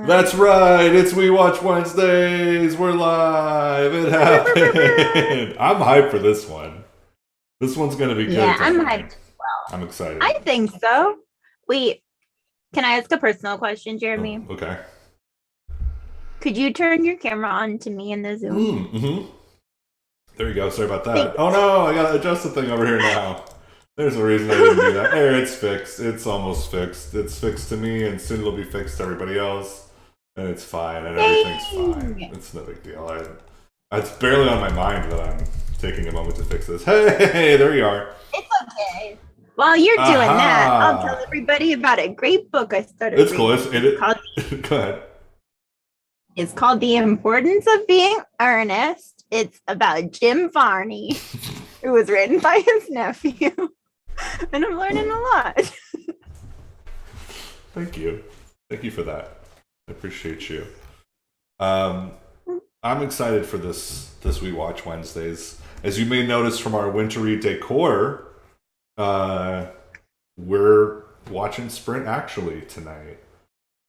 That's right. It's We Watch Wednesdays. We're live. It happened. I'm hyped for this one. This one's going to be Yeah, good I'm tonight. hyped as well. I'm excited. I think so. Wait, can I ask a personal question, Oh, Jeremy? okay. Could you turn your camera on to me in the Zoom? Mm-hmm. There you go. Sorry about that. Thanks. Oh no, I got to adjust the thing over here now. There's a reason I didn't do that. There, it's fixed. It's almost fixed. It's fixed to me, and soon it'll be fixed to everybody else. And it's fine, and everything's fine. Dang. It's no big deal. It's barely on my mind that I'm taking a moment to fix this. Hey, there you are. It's okay. While you're doing that, I'll tell Aha! everybody about a great book I started It's cool. reading. Go ahead. It's called The Importance of Being Earnest. It's about Jim Varney. It was written by his nephew. And I'm learning a lot. Thank you. Thank you for that. I appreciate you. I'm excited for this We Watch Wednesdays. As you may notice from our wintry decor, we're watching Sprint Actually tonight.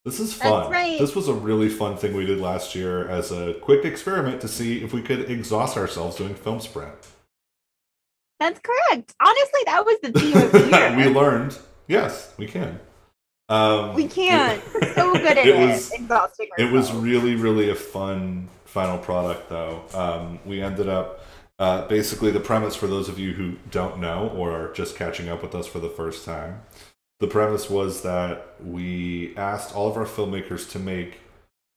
This is fun. That's right. This was a really fun thing we did last year as a quick experiment to see if we could exhaust ourselves doing film sprint. That's correct. Honestly, that was the theme of the year. We learned, yes, we can. We can't. We're so good at exhausting ourselves. It was really, really a fun final product, though. We ended up basically the premise for those of you who don't know or are just catching up with us for the first time. The premise was that we asked all of our filmmakers to make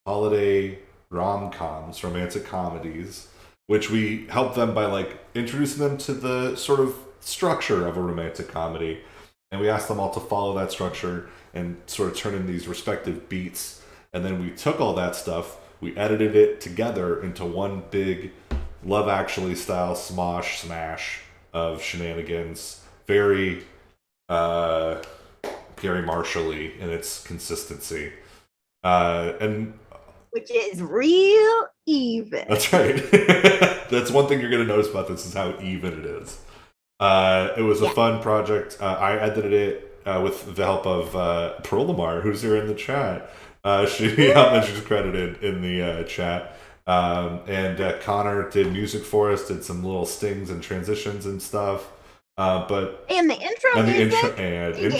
holiday rom-coms, romantic comedies, which we helped them by introducing them to the sort of structure of a romantic comedy. And we asked them all to follow that structure and sort of turn in these respective beats. And then we took all that stuff, we edited it together into one big Love Actually style smash of shenanigans. Very Gary Marshall-y in its consistency. And which is real even. That's right. That's one thing you're going to notice about this is how even it is. It was a fun project. I edited it with the help of Pearl Lamar, who's here in the chat. She's credited in the chat. And Connor did music for us, did some little stings and transitions and stuff. And the intros.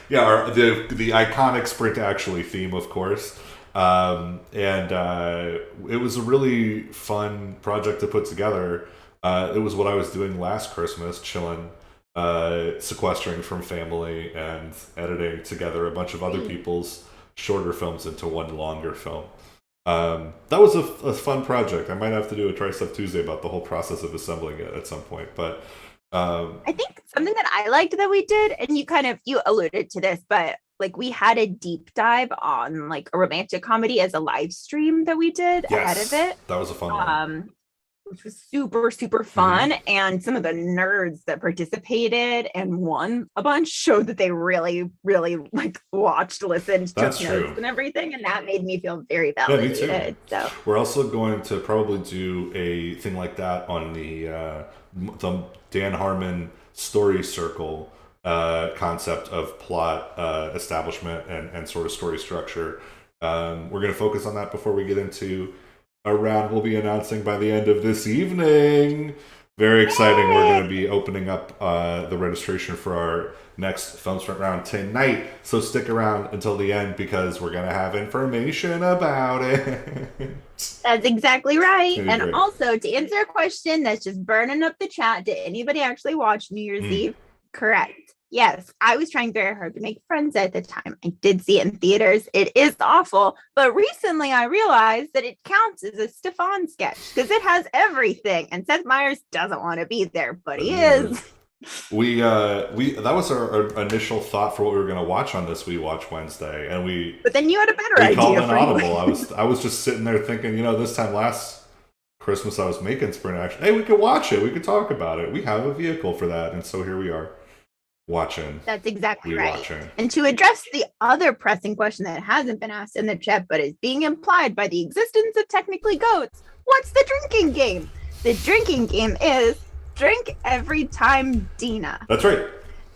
Yeah, the iconic Sprint Actually theme, of course. It was a really fun project to put together. It was what I was doing last Christmas, chilling, sequestering from family and editing together a bunch of other people's shorter films into one longer film. That was a fun project. I might have to do a Try Stuff Tuesday about the whole process of assembling it at some point, but I think something that I liked that we did, and you alluded to this, but we had a deep dive on a romantic comedy as a live stream that we did ahead of it. That was a fun one. Which was super, super fun. Mm-hmm. And some of the nerds that participated and won a bunch showed that they really, really watched, listened, took notes and everything. And that made me feel very validated. Yeah, me too. So we're also going to probably do a thing like that on the Dan Harmon story circle concept of plot establishment and sort of story structure. We're going to focus on that before we get into a round we'll be announcing by the end of this evening. Very exciting. We're going to be opening up the registration for our next Film Sprint round tonight. So stick around until the end because we're going to have information about it. That's exactly right. And great. Also, to answer a question that's just burning up the chat, did anybody actually watch New Year's Eve? Correct. Yes, I was trying very hard to make friends at the time. I did see it in theaters. It is awful. But recently I realized that it counts as a Stefan sketch because it has everything. And Seth Meyers doesn't want to be there, but he is. That was our initial thought for what we were going to watch on this We Watch Wednesday. But then you had a better idea. Called an audible. I was just sitting there thinking, this time last Christmas I was making Sprint Action. Hey, we could watch it. We could talk about it. We have a vehicle for that. And so here we are. That's exactly right. Watching. And to address the other pressing question that hasn't been asked in the chat, but is being implied by the existence of technically goats, what's the drinking game? The drinking game is drink every time, Dina. That's right.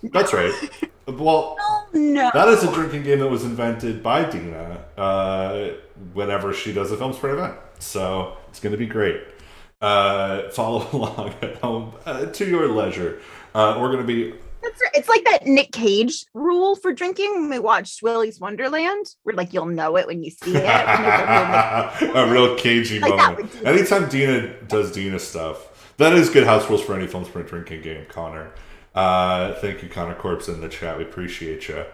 That's right. Well, no. That is a drinking game that was invented by Dina whenever she does a film sprint event. So it's going to be great. Follow along at home to your leisure. We're going to be. That's right. It's like that Nick Cage rule for drinking when we watched Willy's Wonderland, where like you'll know it when you see it. A real cagey like moment. Anytime Dina does Dina stuff, that is good house rules for any film sprint drinking game, Connor. Thank you, Connor Corpse, in the chat. We appreciate you.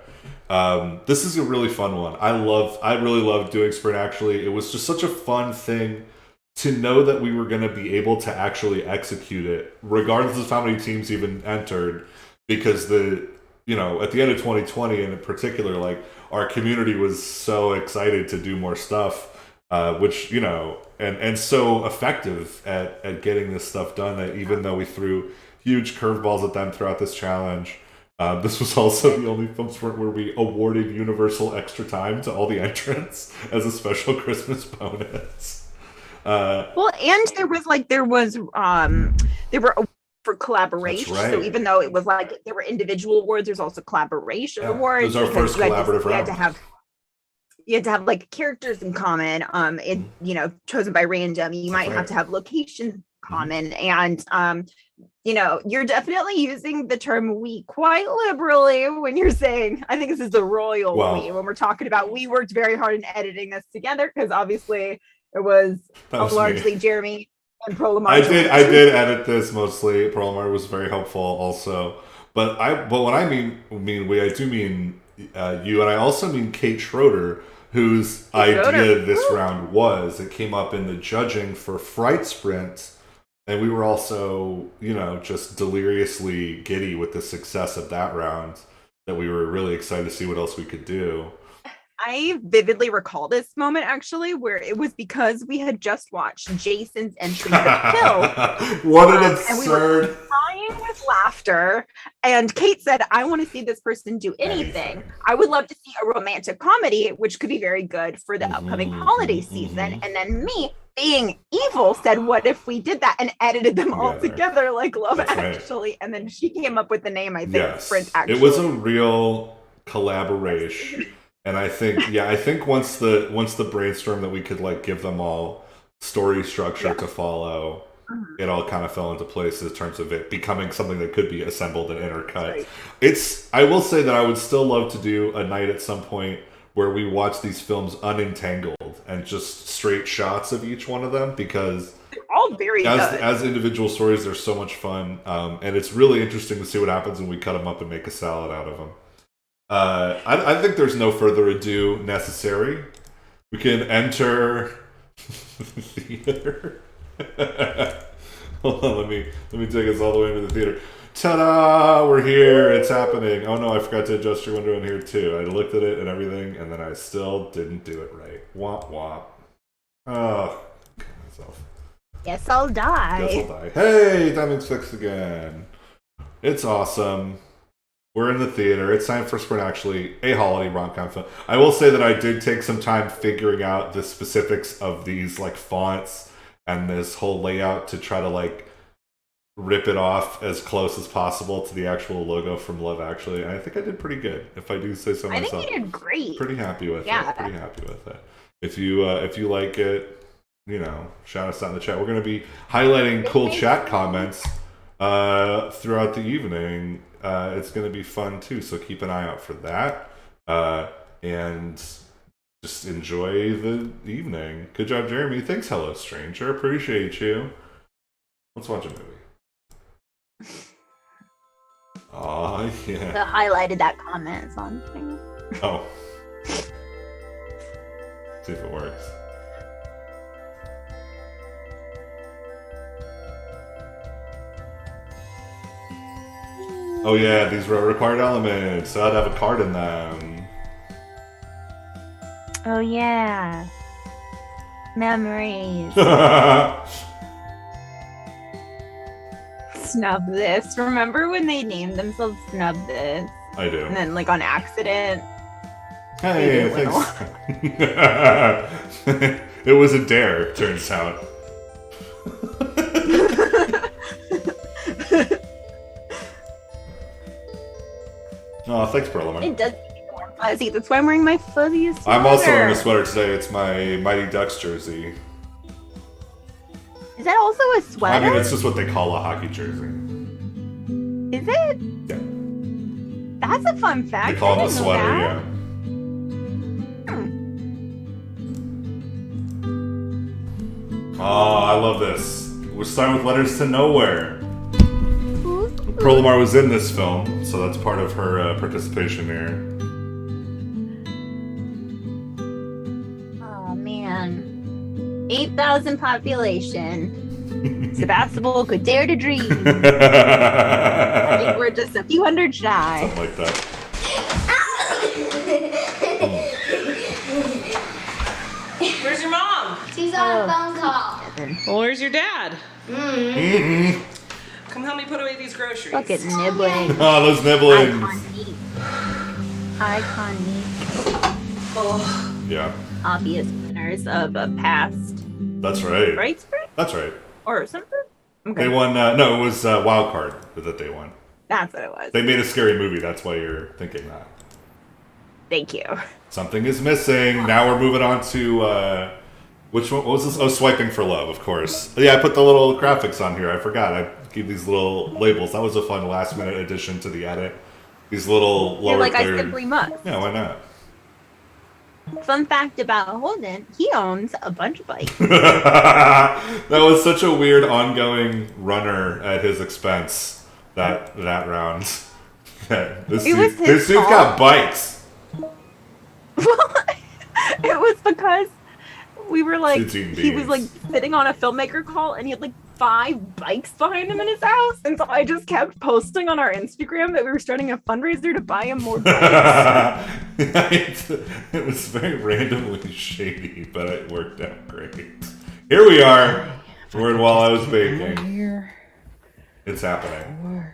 This is a really fun one. I really loved doing sprint. Actually, it was just such a fun thing to know that we were going to be able to actually execute it, regardless of how many teams even entered. Because at the end of 2020 in particular, like our community was so excited to do more stuff, which, and so effective at getting this stuff done that even though we threw huge curveballs at them throughout this challenge, this was also the only film sport where we awarded universal extra time to all the entrants as a special Christmas bonus. Well, and there were for collaboration. Right. So even though it was like there were individual awards, there's also collaboration awards. It was our first collaborative round. You had to have like characters in common, chosen by random. You might have to have locations common, and you're definitely using the term "we" quite liberally when you're saying, I think this is the royal we, when we're talking about we worked very hard in editing this together, because obviously it was largely me. Jeremy and Prolamar. I did edit this mostly. Prolamar was very helpful also. But when I mean we, I do mean you, and I also mean Kate Schroeder, whose idea this round was. It came up in the judging for Fright Sprint, and we were also, just deliriously giddy with the success of that round, that we were really excited to see what else we could do. I vividly recall this moment, actually, where it was because we had just watched Jason's entry to the Pill. What an absurd... And we were crying with laughter. And Kate said, I want to see this person do anything. I would love to see a romantic comedy, which could be very good for the upcoming holiday season. And then me, being evil, said, what if we did that and edited them all together like Love Actually? Right. And then she came up with the name, I think, Sprint Actually. It was a real collaboration. And I think once the brainstorm that we could like give them all story structure to follow, it all kind of fell into place in terms of it becoming something that could be assembled and intercut. Right. I will say that I would still love to do a night at some point where we watch these films unentangled and just straight shots of each one of them, because they're all very good. As individual stories, they're so much fun, and it's really interesting to see what happens when we cut them up and make a salad out of them. I think there's no further ado necessary. We can enter the theater. Hold on, let me take us all the way into the theater. Ta-da! We're here. It's happening. Oh no, I forgot to adjust your window in here too. I looked at it and everything, and then I still didn't do it right. Womp womp. Oh, myself. Guess I'll die. Hey, timing's fixed again. It's awesome. We're in the theater. It's time for Sprint Actually, a holiday rom-com film. I will say that I did take some time figuring out the specifics of these like fonts and this whole layout to try to like rip it off as close as possible to the actual logo from Love Actually. And I think I did pretty good, if I do say so myself. I think you did great. Pretty happy with it. Pretty happy with it. If you like it, shout us out in the chat. We're going to be highlighting cool chat comments throughout the evening. It's going to be fun too, so keep an eye out for that, and just enjoy the evening. Good job, Jeremy. Thanks, Hello Stranger. Appreciate you. Let's watch a movie. Oh yeah. The highlighted that comment on thing. Oh. See if it works. Oh yeah, these were required elements, so I'd have a card in them. Oh yeah. Memories. Snub This. Remember when they named themselves Snub This? I do. And then like on accident. Hey, thanks. It was a dare, turns out. Oh, thanks, Perlamar. It does make it more fuzzy. That's why I'm wearing my fuzziest sweater. I'm also wearing a sweater today. It's my Mighty Ducks jersey. Is that also a sweater? I mean, it's just what they call a hockey jersey. Is it? Yeah. That's a fun fact. They call it I a didn't know sweater, that. yeah. Oh, I love this. We're starting with Letters to Nowhere. Pearl Lamar was in this film, so that's part of her participation here. Oh man, 8,000 population. Sebastopol could dare to dream. I think we're just a few hundred shy. Something like that. Where's your mom? She's on a phone call. Well, where's your dad? Mm-hmm. Come help me put away these groceries. Look at nibbling. Oh, those nibblings. Iconic. Oh, Yeah, Obvious winners of a past that's right. Bright Spring That's right. or something. They won. No, it was Wild Card that they won. That's what it was. They made a scary movie. That's why you're thinking that. Thank you. Something is missing. Now we're moving on to which one? What was this? Oh, Swiping for Love, of course. Yeah, I put the little graphics on here. I forgot. I gave these little labels. That was a fun last-minute addition to the edit. These little lower You're like, I third. simply must. Yeah, why not? Fun fact about Holden, he owns a bunch of bikes. That was such a weird ongoing runner at his expense. That round. this was his dude's fault. got bikes. It was because we were like, Dude's eating he was like beans. sitting on a filmmaker call and he had like 5 bikes behind him in his house. And so I just kept posting on our Instagram that we were starting a fundraiser to buy him more bikes. It was very randomly shady, but it worked out great. Here we are. We're in While I Was Baking. It's happening.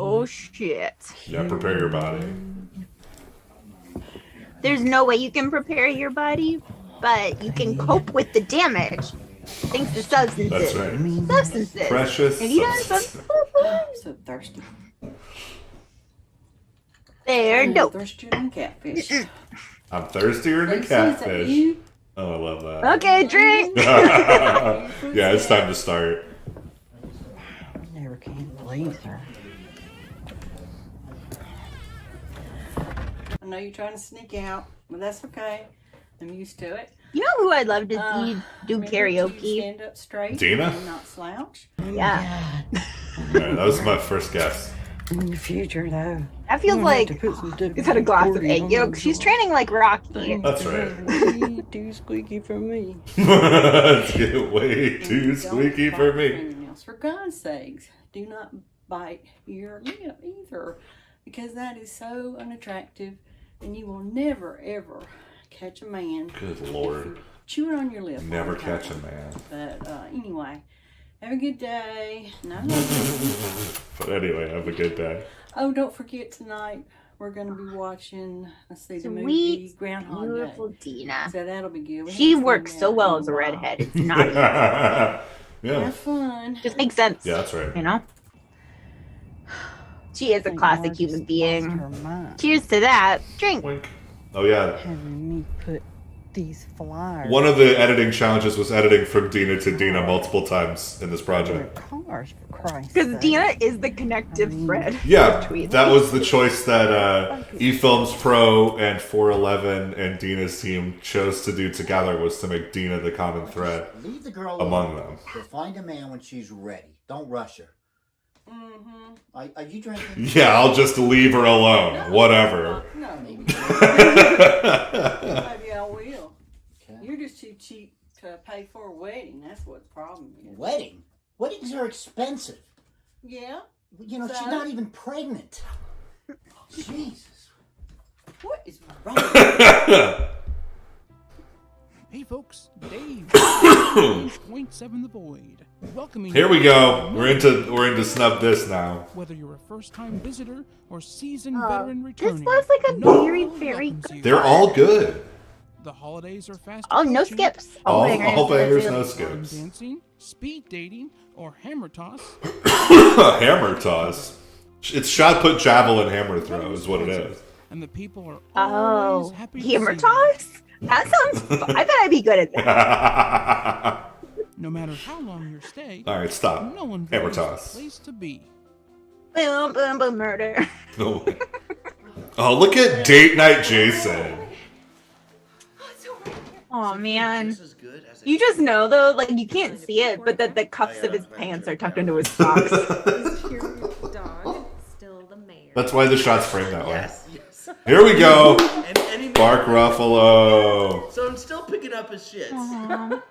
Oh shit. Yeah, prepare your body. There's no way you can prepare your body, but you can cope with the damage. Thanks to substances. That's right. Substances. Precious And you know substances. I'm so thirsty. They're I'm dope. thirstier than catfish. I'm thirstier than Lacey, is that catfish. you? Oh, I love that. Okay, drink. Yeah, it's time to start. I never can believe her. I know you're trying to sneak out, but that's okay. I'm used to it. You know who I'd love to see do Remember to karaoke? Stand up straight. Dina? And not slouch. Yeah. Yeah, that was my first guess. In the future, though. That feels like he's had a glass of egg yolk. She's training like Rocky. That's right. Way too squeaky for me. It's getting way And too don't squeaky bite for me. fingernails. For God's sakes, do not bite your lip either, because that is so unattractive, and you will never ever catch a man. Good if Lord. you chew it on your lip. all Never the time. catch a man. But anyway, have a good day. And I love you. But anyway, have a good day. Oh, don't forget tonight we're going to be watching. Let's see the movie Sweet, Groundhog beautiful Day. Dina. So that'll be good. We She haven't seen works that so well in as a while. redhead. It's not even. Yeah. Have fun. Just makes sense. Yeah, that's right. You know? She is a classic human being. Her mind. Cheers to that. Drink. Wink. Oh, yeah. Having me put these flyers. One of the editing challenges was editing from Dina to Dina multiple times in this in project. cars, for Christ's Because sake. Dina is the connective thread. Yeah, between that was the choice that eFilms Pro and 411 and Dina's team chose to do together, was to make Dina the common thread Leave the girl among alone. them. She'll find a man when she's ready. Don't rush her. Mm-hmm. Are you drinking? Yeah, I'll just leave her alone. Whatever. No, Maybe. maybe I will. Okay. You're just too cheap to pay for a wedding. That's what the problem is. Wedding? Weddings are expensive. Yeah? You know, So? she's not even pregnant. Jesus. What is wrong? Hey folks, Dave, 0.7 The Void, welcoming Here we you go. to We're into snub this now. whether you're a first-time visitor or seasoned veteran This returning. was like a no very, one very welcomes you. They're all good. The holidays are fast. Oh, no approaching. skips. All bangers, no Line skips. dancing, speed dating, or hammer toss. Hammer toss. It's shot put javelin hammer throw is what it is. and the people are always Oh, happy to see hammer you. toss? That sounds fun. I bet I'd be good at that. No matter how long your stay, All right, stop. no one Hammer values the toss. place to be. Boom, boom, boom, murder. No way. Oh, look at date night Jason. Oh man. Just as good as a You just know though, like you can't see it, but that the cuffs of his pants are tucked into his socks. Is your dog still the mayor? That's why the shot's framed that way. Yes, yes. Here we go. And he Bark Ruffalo. So I'm still picking up his shits. Aw.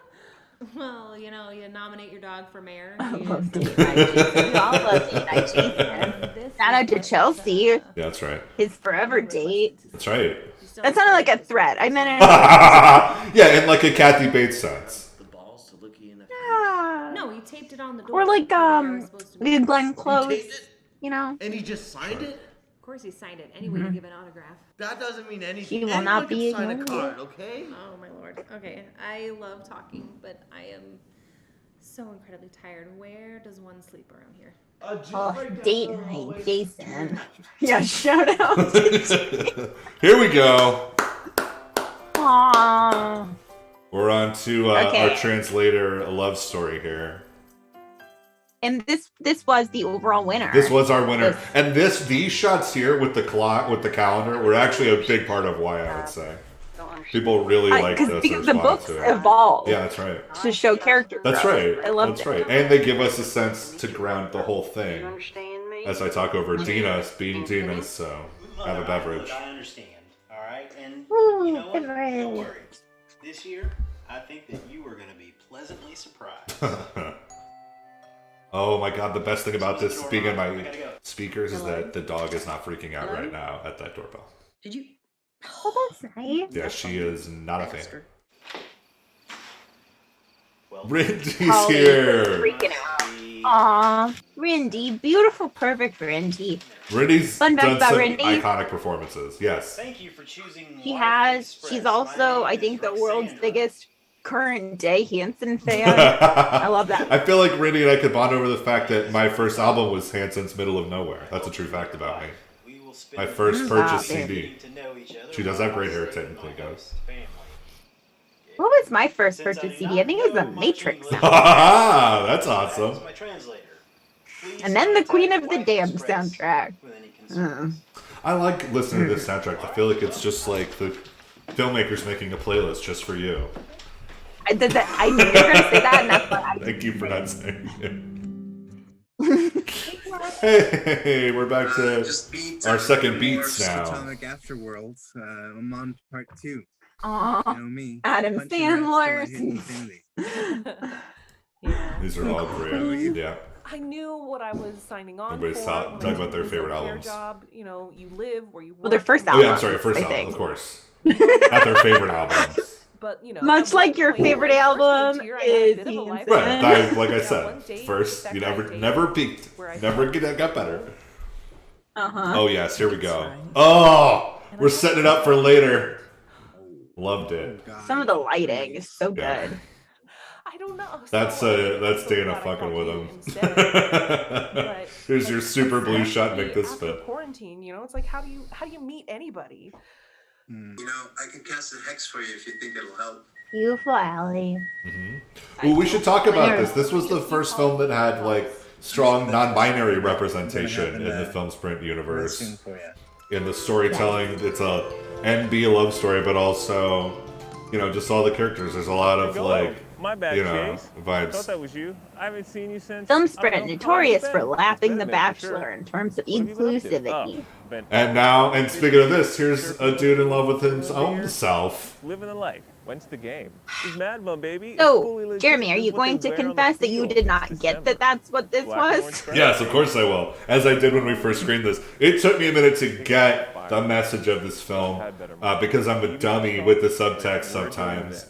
Well, you know, you nominate your dog for mayor. I you love just- date night Jason. We all love date night Jason. This Shout out to is, Chelsea, Yeah, that's right. his forever date. That's right. That sounded like a threat. I meant it. Yeah, in like a Kathy Bates sense. The balls to look you in the face. Yeah. No, he taped it on the door. Or like The mayor was supposed to be- Glenn You Close, taped it, you know. and he just signed it? Of course, he signed it anyway to give an autograph. That doesn't mean anything. He will Anyone not can be sign a ignored. card, okay? Oh my lord. Okay, I love talking, but I am so incredibly tired. Where does one sleep around here? Oh, date night Jason. Yeah, shout out. Here we go. Aww. We're on to Okay. our translator love story here. And this was the overall winner. This was our winner, and these shots here with the clock, with the calendar, were actually a big part of why I would say people really liked this. because the responded books to it. evolved Yeah, that's right. to show character That's growth. right. I loved That's it. right. And they give us a sense to ground the whole thing understand me? as I talk over Dina's being Dina's. So have a beverage. I understand. All right, and Ooh, you know what? beverage. Don't worry. This year, I think that you are going to be pleasantly surprised. Oh my god, the best thing about this being in my speakers is that the dog is not freaking out right now at that doorbell. Did you? Oh, that's nice. Yeah, she is not a fan. Bastard. Well, Rindy's Holly here. freaking out. Aw, Rindy, beautiful, perfect Rindy. Rindy's Fun fact done about some Rindy. iconic performances. Yes. thank you for choosing. She Life has. Express. She's My also, name I is think, the world's Roxandra. biggest current day Hanson fan. I love that. I feel like Rindy and I could bond over the fact that my first album was Hanson's Middle of Nowhere. That's a true fact about me. We will spend My first purchased babe. CD. getting to know each other She does have great hair, while technically, staying guys. family. What was my first Since purchase do CD? I think it was not the know Matrix much soundtrack. That's English, awesome. as my translator. Please And then the Queen of the contact Damned Life Express soundtrack. with any concerns. I like listening to this soundtrack. I feel like it's just like the filmmakers making a playlist just for you. I did that. I knew you were gonna say that, and that's what I. Thank you for not saying it. Hey, we're back to our second beats now. Atomic Afterworld. I'm on part 2. Aw, You know me. Adam punching rats till I hit Sandler. infinity. Yeah. These are all great. Yeah. I knew what I was signing on Everybody's for. talking when I about their took favorite this healthcare albums. Job, you know, you live where you work. Well, their first Oh yeah, I'm album, sorry. First I album, think. of course. Not their favorite albums. But you know, Much at like one your point, favorite when I first album moved here, I had a is bit of a life Hanson. Right. event. Like I Yeah, said, one date, first that you guy never dated peaked. where I Never thought got better. Uh-huh. Oh yes, here we go. Oh, we're setting it up for later. Loved it. Oh, God. Some of the lighting is so Yeah. good. I don't know. That's So, that's so Dana glad I fucking called with you him. instead. But, Here's your like, super blue shot. Make this after fit. quarantine, you know, it's like how do you meet anybody? Mm. You know, I can cast a hex for you if you think it'll help. Beautiful Allie. Well, we should talk about this. This was the first film that had like strong non-binary representation in the film sprint Real universe. soon for you. In the storytelling, it's a NB love story, but also, you know, just all the characters. There's a lot of like, My bad, you know, Chase. vibes. Thought that was you. I haven't seen you since. Film I Sprint, don't know, notorious how for long it's lapping been. The Been there for Bachelor sure. in terms of What have you been up to? inclusivity. Oh, been And now, and speaking of this, here's a dude in love with his own self. living the life. When's the game? He's Mad Bum, baby. It's So, fully legit. Jeremy, are This you is what going they to wear on the confess that you field did not this get December. that that's what this Black and orange was? stripes. Yes, of course I will. As I did when we first screened this. It took me a minute to get the message of this film because I'm a dummy with the subtext sometimes.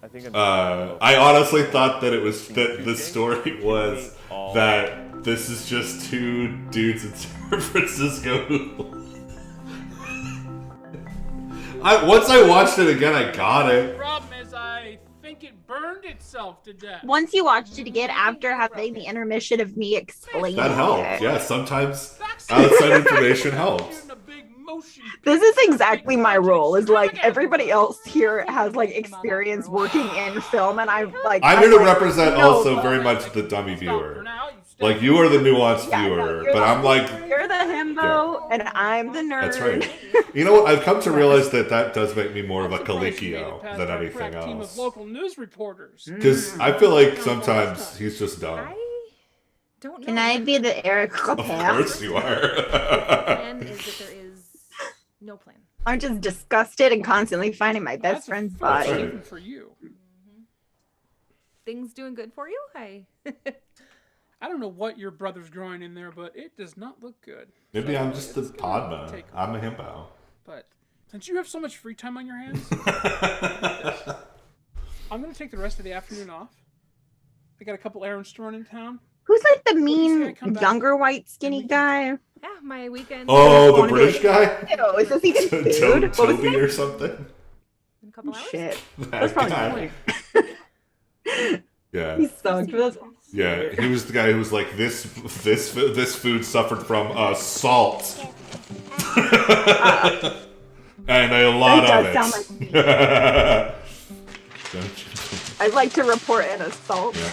I think I honestly thought that it was that the story was that this is just two dudes in San Francisco who. Once I watched it again, I got it. Problem is, I think it burned itself to death. Once you watched it again after having the intermission of me explaining That helped. it. Yeah, sometimes outside information helps. In a big motion. This is exactly my role. Is like everybody else here has like experience working in film, and I'm I'm here to like, represent no, also very much the dummy viewer. Like you are the nuanced viewer, but I'm like you're the himbo, and I'm the nerd. that's right. You know what? I've come to realize that does make me more of a Calicchio than anything Team of else. local news reporters. Because I feel like sometimes he's just dumb. Don't know. Can I be the Eric Of course you are. The plan is that there is no plan. I'm just disgusted and constantly finding my best friend's body. right. For you. Things doing good for you? I don't know what your brother's growing in there, but it does not look good. Maybe So I'm just the it's gonna podman. take I'm a himbo. But since you have so much free time on your hands, I'm going to take the rest of the afternoon off. I got a couple errands to run in town. Who's like the do you say I mean, come back younger, white, skinny guy? Yeah, my weekend. Oh, the British guy? Ew, is this even food? What was Toby it? or something? In a couple hours? Shit. That That's probably guy. the point. Yeah. He sucked. Yeah, he was the guy who was like, this food suffered from salt. And a lot That of does it. sound I'd like to report an assault. Yeah.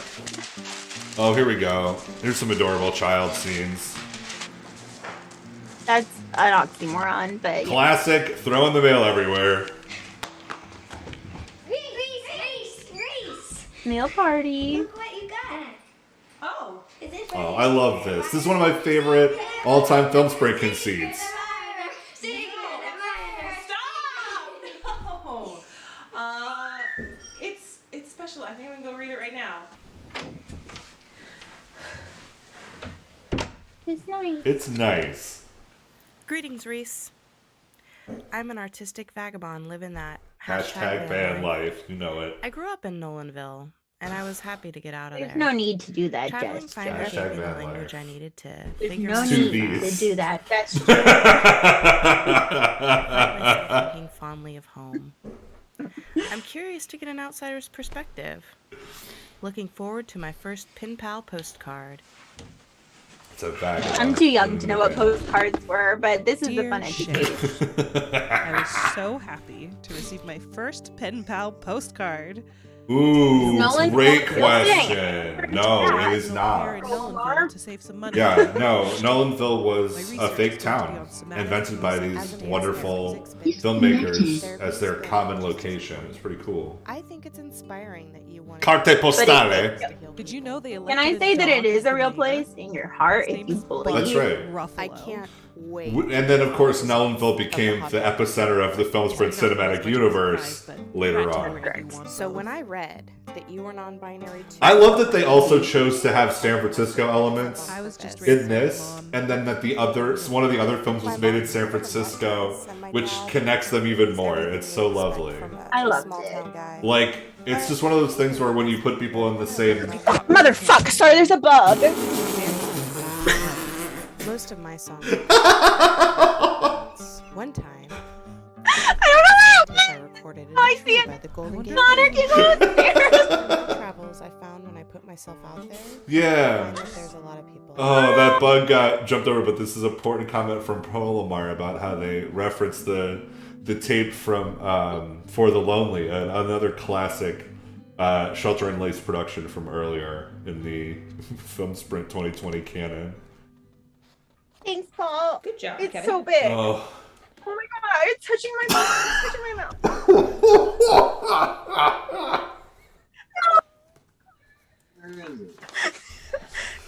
Oh, here we go. Here's some adorable child scenes. That's an oxymoron, but yeah. Classic, throwing the mail everywhere. Reese! Meal party. Look what you got. Oh. Is it Oh, I love this. This is one of my favorite all-time film spray conceits. No. It's special. I think I'm gonna go read it right now. It's nice. It's nice. Greetings, Reese. I'm an artistic vagabond living that Hashtag van life. You know it. I grew up in Nolanville, and I was happy to get out of There's there. no need to do that, Traveling Jess. finally Hashtag gave me the van language life. I needed to There's figure no out. Two need Bs. to do that. That's I find myself thinking fondly of home. I'm curious to get an outsider's perspective. Looking forward to my first pen pal postcard. It's a vagabond. I'm too young to know what postcards were, but this is a Dear fun Shay, education. I was so happy to receive my first pen pal postcard. Ooh, Nolan great Phil question. No, it is Here not. in Nolanville to save some money. Yeah, no, Nolanville was My a research fake is going to be town on somatic invented by music. these wonderful filmmakers as their common location. It's pretty cool. I think it's inspiring that you want Carte postale. Did you know they Can elected I say that it dog is a the real mayor? place in your heart His if name you is believe? That's right. Ruffalo. I can't wait. And then, of course, Nolanville became the epicenter of the film sprint cinematic universe later on. So when I read that you were non-binary too, I love that they also chose to have San Francisco elements I was just in this, and then that one of the other films was made in San Francisco, which connects them even more. It's so lovely. I loved small it. town guy. Like, it's just one of those things where when you put people in the same... Motherfucker! Sorry, there's a bug. Most of my songs. One time, I don't know. I recorded I see it. by the Golden Gate Connor, get upstairs. travels I found when I put myself out there. Yeah. I find that there's a lot of people. Oh, that bug got jumped over, but this is an important comment from Polomar about how they reference the tape from For the Lonely, another classic Shelter and Lace production from earlier in the Film Sprint 2020 canon. Thanks, Paul. Good job, It's Kevin. so big. Oh. Oh my god, it's touching my mouth. It's touching my mouth.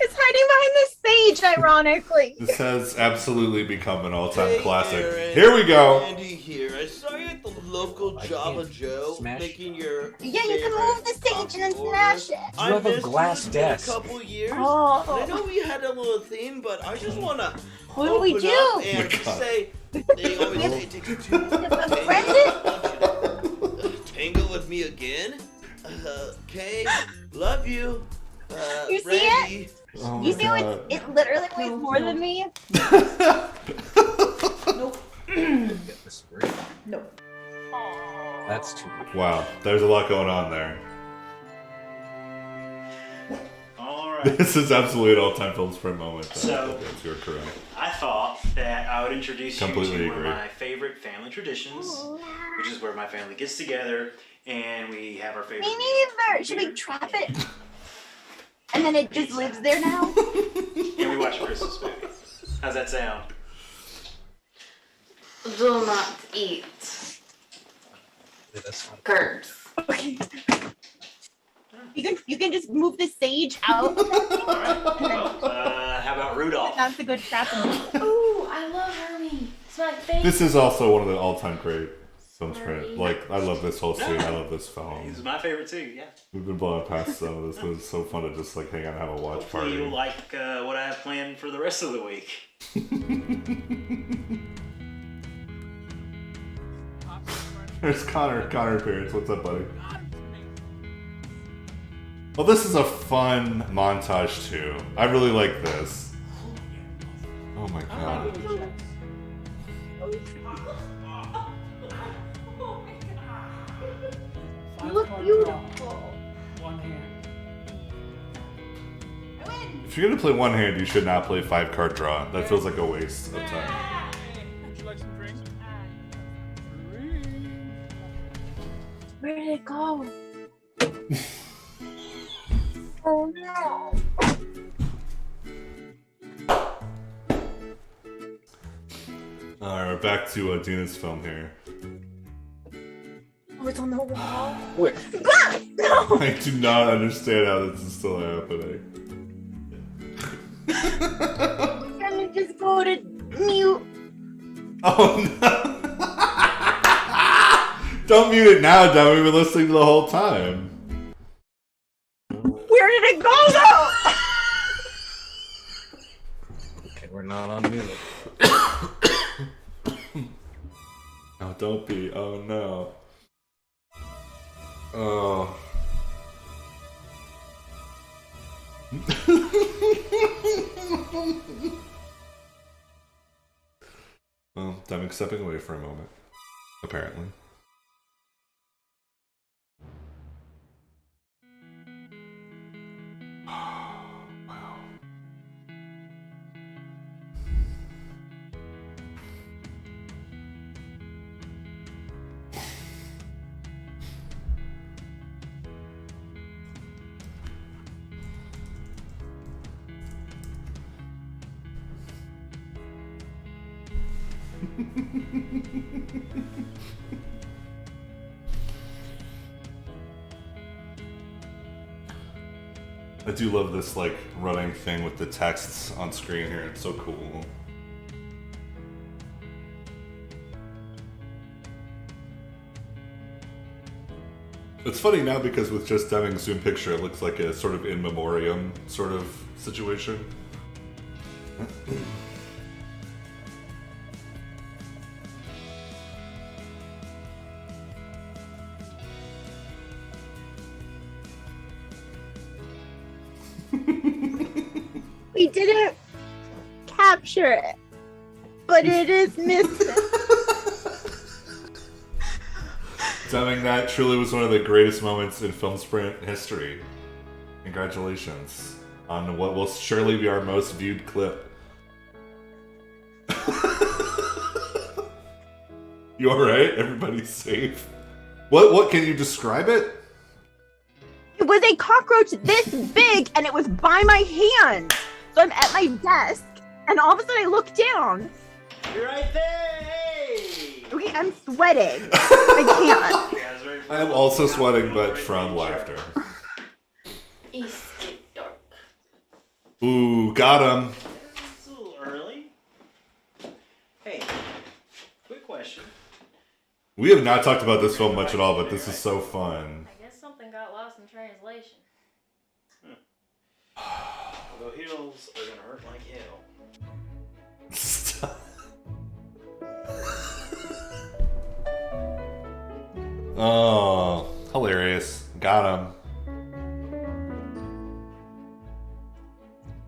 It's hiding behind the stage, ironically. This has absolutely become an all-time Hey, classic. Aaron. Here we go. Andy here. I saw you at the local Java Joe making your. Yeah, you can move the stage and then smash it. I You have a missed glass you. It's desk. been a couple years. Oh. I know we had a little theme, but I just wanna. What do we open do? up and Oh my God. say. They always say it takes two to tango with me again. Okay, love you. You see Randy. it? Oh You my see God. it literally weighs more than me? Nope. That's too much. Wow, there's a lot going on there. All right. This is absolutely an all-time film sprint moment. So- yes, you're correct. I thought that I would introduce Completely you to one agree. of my favorite family traditions, which is where my family gets together and we have our favorite. Me meal. neither. Should we trap it? And then it just lives there now? And we watch a Christmas movie. How's that sound? Do not eat curds. Okay. You can just move the sage out. How about Rudolph? That's a good trap. Ooh, I love Hermie. It's my favorite. This is also one of the all-time great film sprint. Like, I love this whole scene. I love this film. He's my favorite too, yeah. We've been blowing past some of this, but it's so fun to just like hang out and have a watch Hopefully party. you'll like what I have planned for the rest of the week. There's Connor. Connor appearance. What's up, buddy? Well, this is a fun montage too. I really like this. Oh my god. You look beautiful. One hand. If you're gonna play one hand, you should not play 5-card draw. That feels like a waste of time. Would you like some drink? Where did it go? Oh no. Alright, we're back to Dina's film here. Oh, it's on the wall. Wait. No! I do not understand how this is still happening. I'm gonna just go to mute. Oh no! Don't mute it now, Dom. We've been listening to the whole time. Where did it go though? Okay, we're not on mute. Oh, don't be. Oh no. Oh. Well, Deming's stepping away for a moment. Apparently. Wow. I do love this like running thing with the texts on screen here. It's so cool. It's funny now because with just Deming's zoom picture, it looks like a sort of in memoriam sort of situation. We didn't capture it, but it is missing. Deming, that truly was one of the greatest moments in film sprint history. Congratulations on what will surely be our most viewed clip. You alright? Everybody's safe? What can you describe it? It was a cockroach this big, and it was by my hand. So I'm at my desk, and all of a sudden I look down. You're right there! Hey! Okay, I'm sweating. I can't. I am also sweating, but from laughter. It's get dark. Ooh, got him. It's a little early. Hey, quick question. We have not talked about this film much at all, but this is so fun. I guess something got lost in translation. Although hills are gonna hurt like hell. Stop. Oh, hilarious. Got him.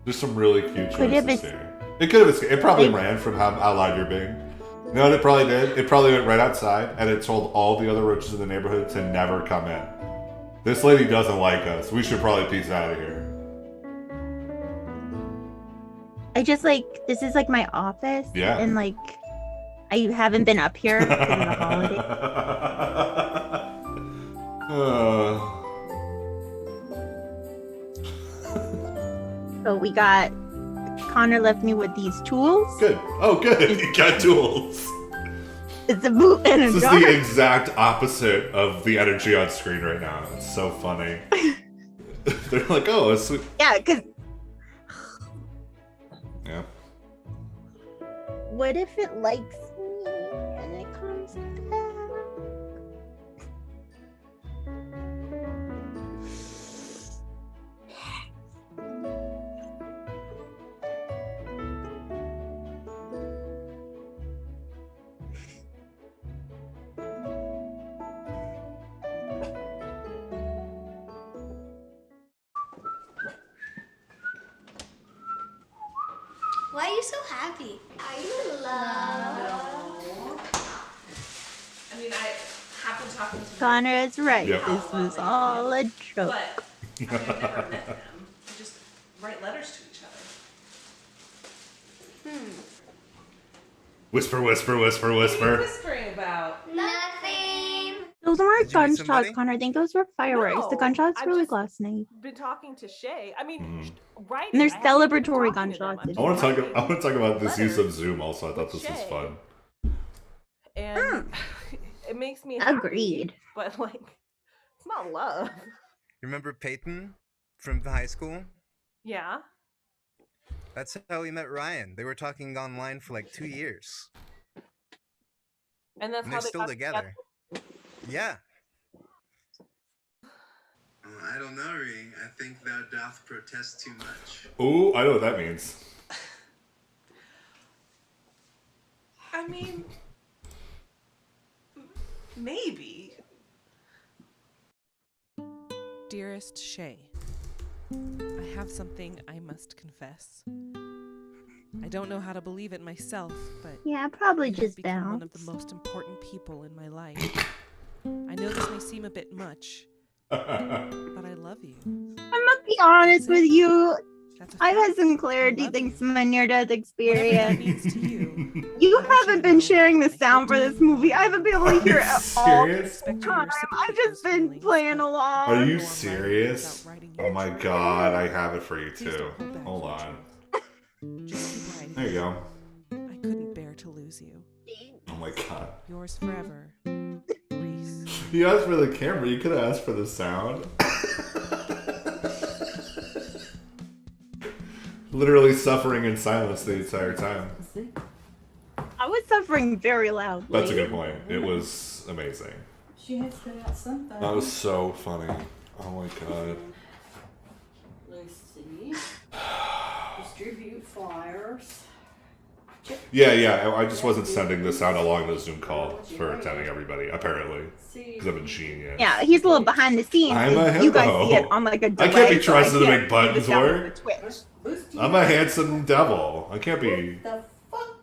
There's some really cute Could have choices here. It could have escaped. It probably ran from how loud you're being. You know what it probably did? It probably went right outside and it told all the other roaches in the neighborhood to never come in. This lady doesn't like us. We should probably peace out of here. I just like this is like my office. Yeah. And like I haven't been up here because of the holiday. So we got Connor left me with these tools. Good. Oh, good. You got tools. It's a boot and a This is jar. the exact opposite of the energy on screen right now. It's so funny. They're like, oh, it's sweet. Yeah, because Yeah. what if it likes me and it comes back? Why are you so happy? Are you in love? I mean, I happened talking to Connor is right. Yep. This was all a joke. but I've never met them. We just write letters to each other. Whisper, whisper, whisper, What are you whisper. whispering about? Nothing. Those weren't Did you meet gunshots, somebody? Connor. I think those were fireworks. The No, gunshots I've were like just last night. been talking to Shay. I mean, Mm. writing. And they're I haven't been celebratory talking to them. gunshots. I'm I want to just talk. I want to talk about this use letters of Zoom. Also, I thought with this was Shay. fun. And it makes me happy, Agreed. but like, it's not love. Remember Peyton from high school? Yeah. That's how we met Ryan. They were talking online for like 2 years. And that's And how they're they still got together. Yeah. I don't know, Ring. I think thou doth protest too much. Ooh, I know what that means. I mean, maybe. Dearest Shay, I have something I must confess. I don't know how to believe it myself, but Yeah, probably you have just become one bounce. of the most important people in my life. I know this may seem a bit much, but I love you. I'm gonna be honest with you. That's a I've fact. had some clarity I love thanks you. to my near-death Whatever that experience. means to you. You I want you haven't to been know sharing the I sound for hope this you movie. I haven't been able to hear it at all serious? expect you to time. reciprocate I've just those been feelings, playing but along. Are go you on writing serious? without writing Oh your my truth. god, I have it for you Please too. don't hold back Hold your on. truth. Just keep writing. There you go. I couldn't bear to lose you. Oh my god. Yours forever, Reese. You asked for the camera. You could have asked for the sound. Literally suffering in silence the entire time. I was suffering very loudly. That's a good point. It was amazing. She has to put out something. That was so funny. Oh my god. Let's see. Distribute flyers. Yeah. I just wasn't sending this out along the Zoom call for telling everybody, apparently. Because I'm a genius. Yeah, he's a little behind the scenes. I'm a You guys hippo. see it on like a delay. I can't be so I trusted to can't make do the buttons sound work. with the Twitch. I'm a handsome devil. I can't be. The fuck?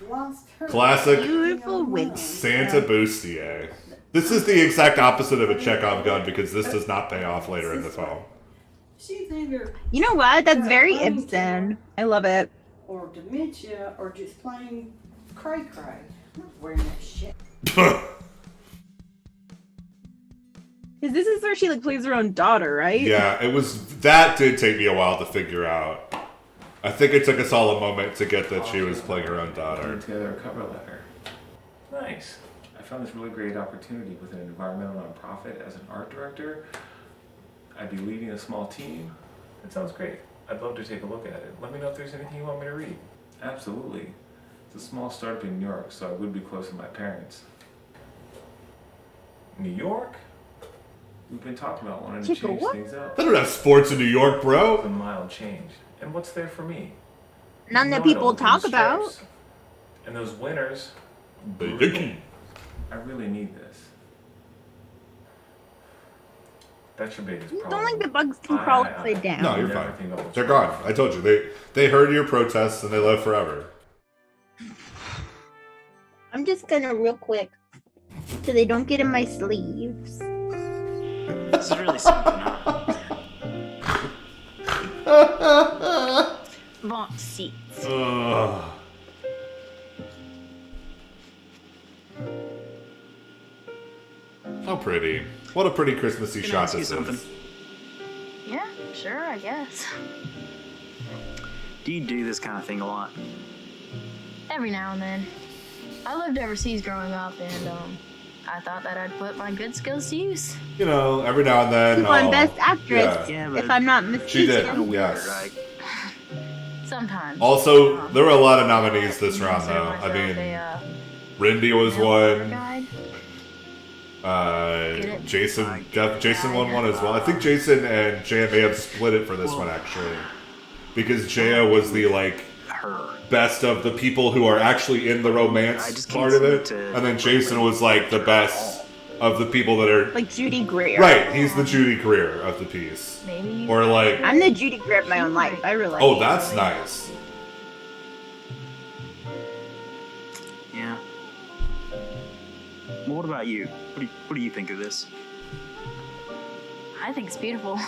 Lost her. Classic Beautiful witch. Santa bustier. This is the exact opposite of a Chekhov gun because this does not pay off later in the film. She's either You know what? That's very Ibsen. I love it. or dementia or just plain cray cray. I'm not wearing that shit. Because this is where she like plays her own daughter, right? Yeah, it was. That did take me a while to figure out. I think it took us all a moment to get that she was playing her own daughter. Put together a cover letter. Nice. I found this really great opportunity with an environmental nonprofit as an art director. I'd be leading a small team. It sounds great. I'd love to take a look at it. Let me know if there's anything you want me to read. Absolutely. It's a small startup in New York, so I would be close to my parents. New York? We've been talking about wanting to Chico, change what? things up. They don't have sports in New York, It's a bro. mild change. And what's there for me? None You that know I people don't talk lose about. stripes. And those winners, They brutal. dicky. I really need this. That's your biggest Don't problem. think the bugs can crawl upside down. No, you're Never fine. think about They're what's gone. I told you. They heard your protests and they live forever. I'm just gonna real quick so they don't get in my sleeves. This is really something up. Want seats. Ugh. How pretty. What a pretty Christmassy Can I shot ask you this something? is. Yeah, sure, I guess. Do you do this kind of thing a lot? Every now and then. I lived overseas growing up, and I thought that I'd put my good skills to use. You know, every now and then. She won oh, Best Actress, yeah. if I'm not mistaken. She did, yes. Sometimes. Also, there were a lot of nominees this round, though. I mean, Rindy was one. Jason won one as well. I think Jason and Jaya may have split it for this one, actually. Because Jaya was the, like, best of the people who are actually in the romance part of it. And then Jason was, like, the best of the people that are... Like Judy Greer. Right, he's the Judy Greer of the piece. Maybe. Or, like... I'm the Judy Greer of my own life. I really Oh, that's nice. Yeah. Well, what about you? What do you think of this? I think it's beautiful.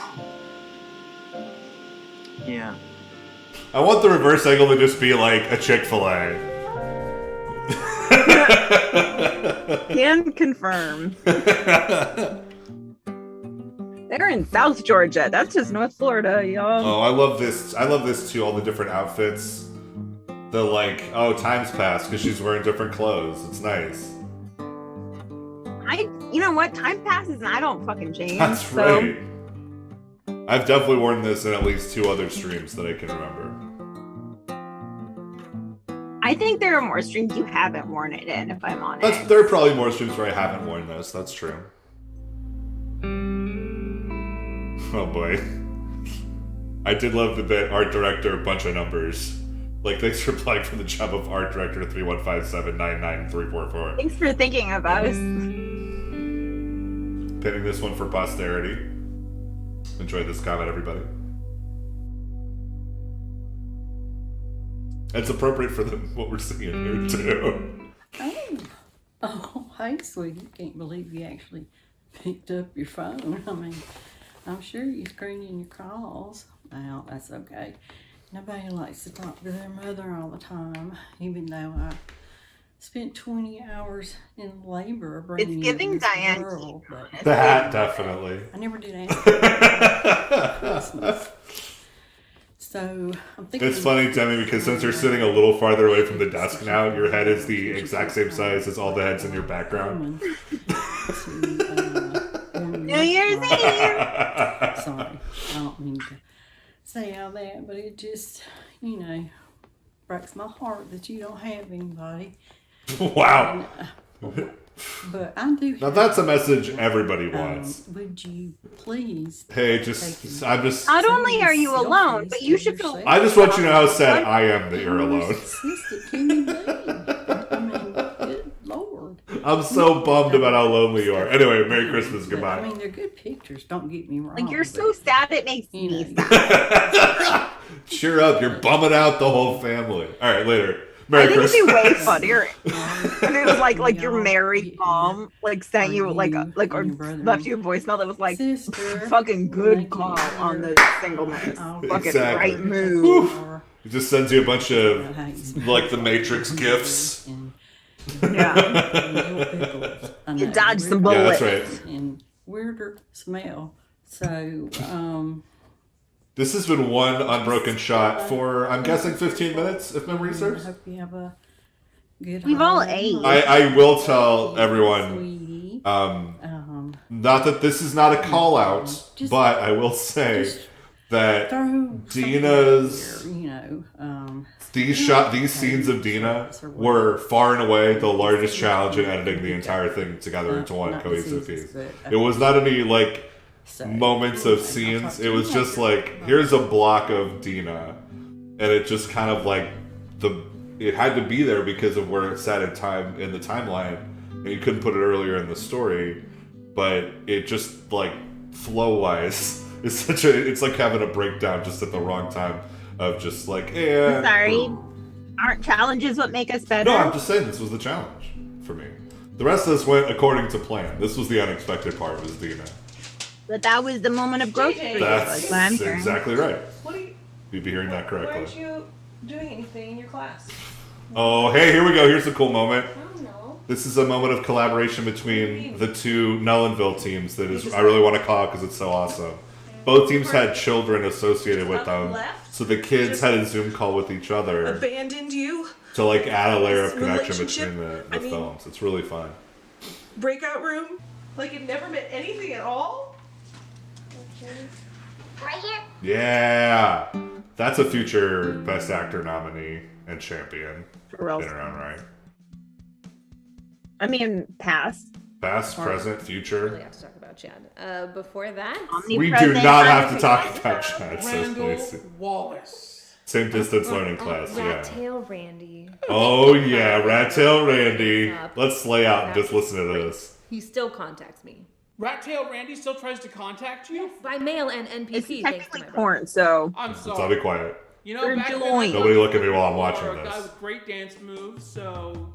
Yeah. I want the reverse angle to just be like a Chick-fil-A. Can confirm. They're in South Georgia. That's just North Florida, y'all. Oh, I love this. I love this too. All the different outfits. The like, oh, time's passed because she's wearing different clothes. It's nice. You know what? Time passes and I don't fucking change. That's so. right. I've definitely worn this in at least 2 other streams that I can remember. I think there are more streams you haven't worn it in, if I'm honest. There are probably more streams where I haven't worn this. That's true. Oh boy. I did love the bit art director, bunch of numbers. Like, thanks for applying for the job of art director 315799344. Thanks for thinking of us. Pinning this one for posterity. Enjoy this comment, everybody. It's appropriate for what we're seeing here, too. Oh, hey, sweetie. Can't believe you actually picked up your phone. I mean, I'm sure you're screening your calls. Well, that's okay. Nobody likes to talk to their mother all the time, even though I spent 20 hours in labor bringing It's giving you this Diane girl, but That, definitely. I never did ask for Christmas. So I'm thinking It's funny, Demi, because since you're sitting a little farther away from the desk now, your head is the exact same size as all the heads in your background. New Year's Eve! Sorry, I don't mean to say all that, but it just, breaks my heart that you don't have anybody. Wow. And, but I do. Now that's a message everybody wants. Would you please? Hey, I'm just. Not only are you alone, but you should feel. I just want you to know how sad I am that you're alone. Can you be? I mean, good Lord. I'm so bummed about how lonely you are. Anyway, Merry Christmas. Goodbye. I mean, they're good pictures. Don't get me wrong. Like, you're so sad it makes me sad. Cheer up. You're bumming out the whole family. All right, later. Merry I think Christmas. it'd be way funnier if it was like your married mom sent you or left you a voicemail that was like fucking good call on the singleness, fucking right move. Oof. It just sends you a bunch of like the Matrix gifts. Yeah. You dodged some bullets. Yeah, that's right. And weirder smell. So, This has been one unbroken shot for, I'm guessing, 15 minutes, if memory serves. I hope you have a good We've all holiday. ate. I will tell everyone, not that this is not a call out, but I will say that Dina's, these scenes of Dina were far and away the largest challenge in editing the entire thing together into one cohesive piece. It was not any moments of scenes. It was just like, here's a block of Dina, and it just kind of it had to be there because of where it's at in time in the timeline, and you couldn't put it earlier in the story, but it just flow wise it's like having a breakdown just at the wrong time of just I'm sorry, aren't challenges what make us better? No, I'm just saying this was the challenge for me. The rest of this went according to plan. This was the unexpected part, was Dina. But that was the moment of growth for you. That's what I'm hearing. exactly right. What are you? You'd be hearing that Why correctly. aren't you doing anything in your class? Oh, hey, here we go. Here's a cool moment. Oh no. This is a moment of collaboration between the two Nullenville teams that is I really want to call it because it's so awesome. Both teams had children associated with them, so the kids had a Zoom call with each other Abandoned you? to like add a layer of This connection relationship, between the I mean- films. It's really fun. Breakout room? Like it never meant anything at all? Right here? Yeah, that's a future Best Actor nominee and champion. For real. Been around, right? I mean, past. Past, present, We future. have to talk about Chad. Before that, We do not have to talk about Chad. So Randall please. Wallace. Same distance learning class, yeah. Rat Tail Randy. Oh yeah, Rat Tail Randy. Stop. Let's lay out and just listen to this. He still contacts me. Rat Tail Randy still tries to contact you? By mail and NPC. It's thanks to technically my brother. porn, so. I'm So I'll sorry. be quiet. You know, They're back then I joined. thought Nobody you look at me while I'm were watching a guy this. with great dance moves, so.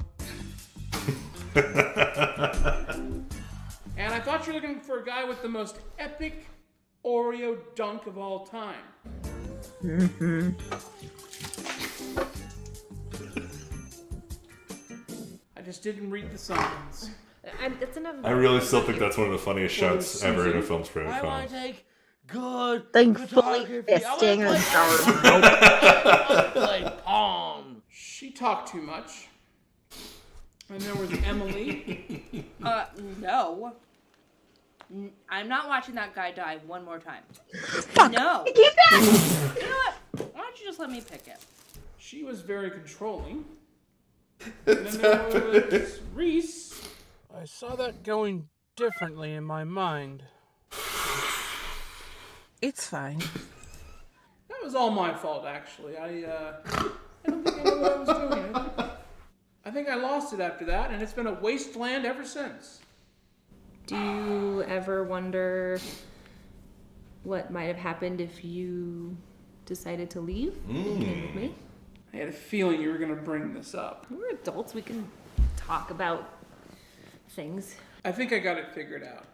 And I thought you were looking for a guy with the most epic Oreo dunk of all time. Mm-hmm. I just didn't read the signs. That's enough. I really still think that's one of the funniest shots ever in a film straight I film. want to take good Like fully photography. I fisting wanna and play- play Pong. She talked too much. And there was Emily. No. I'm not watching that guy die one more time. No. Keep that! You know what? Why don't you just let me pick it? She was very controlling. And then there was Reese. I saw that going differently in my mind. It's fine. That was all my fault, actually. I don't think I knew what I was doing. I think I lost it after that, and it's been a wasteland ever since. Do you ever wonder what might have happened if you decided to leave and came with me? I had a feeling you were going to bring this up. We're adults. We can talk about things. I think I got it figured out.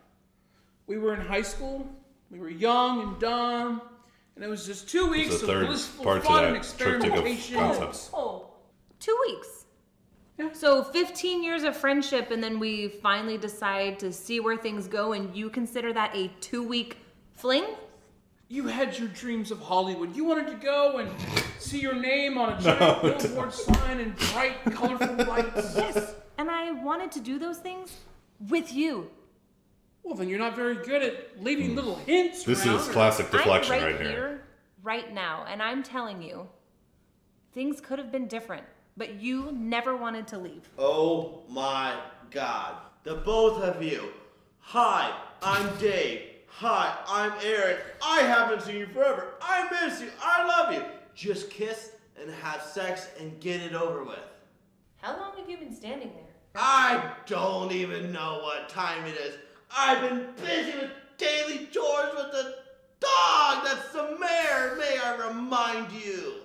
We were in high school. We were young and dumb. And it was just 2 weeks It's the of third blissful part to fun that and triptych of experimentation. concepts. Oh, 2 weeks. Yeah. So 15 years of friendship, and then we finally decide to see where things go, and you consider that a 2-week fling? You had your dreams of Hollywood. You wanted to go and see your name on a giant billboard sign in bright, colorful lights. Yes, and I wanted to do those things with you. Well, then you're not very good at leaving little hints This around. is classic deflection I'm right here. right now, and I'm telling you, things could have been different, but you never wanted to leave. Oh my God. The both of you. Hi, I'm Dave. Hi, I'm Aaron. I haven't seen you forever. I miss you. I love you. Just kiss and have sex and get it over with. How long have you been standing there? I don't even know what time it is. I've been busy with daily chores with the dog. That's the mayor. May I remind you.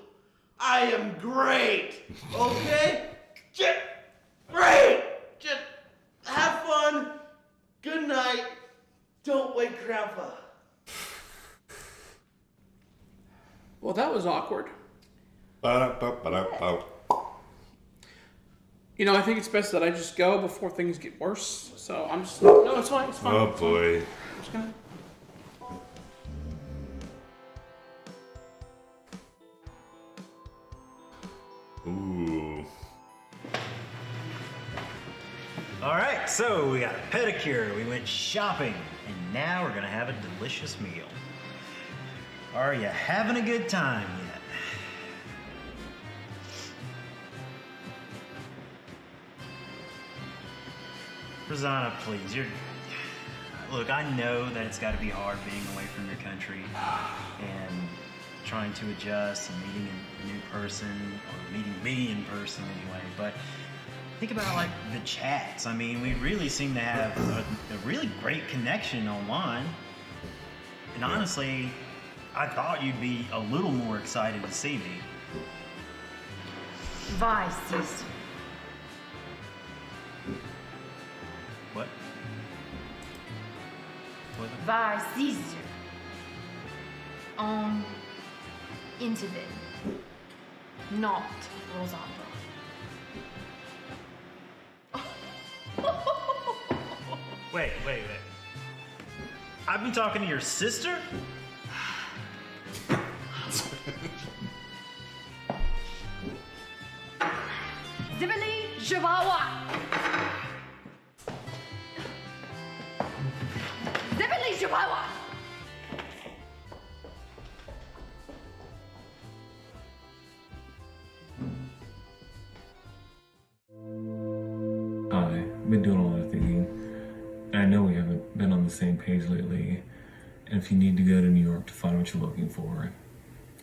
I am great. Okay? Just great. Just have fun. Good night. Don't wake Grandpa. Well, that was awkward. Ba-da-ba-ba-da-ba. You know, I think it's best that I just go before things get worse. So I'm just no, it's fine. It's fine. Oh it's fine. boy. I'm just gonna. Ooh. All right, so we got a pedicure, we went shopping, and now we're gonna have a delicious meal. Are you having a good time yet? Rosanna, please, look, I know that it's gotta be hard being away from your country and trying to adjust and meeting a new person, or meeting me in person anyway, but think about like the chats. I mean, we really seem to have a really great connection online. And honestly, I thought you'd be a little more excited to see me. Vai, sister. What? What? Vai, sister. into Vin, not Rosandra. Wait. I've been talking to your sister? Zivili Javawa! Zivili Javawa! I've been doing a lot of thinking. And I know we haven't been on the same page lately. And if you need to go to New York to find what you're looking for,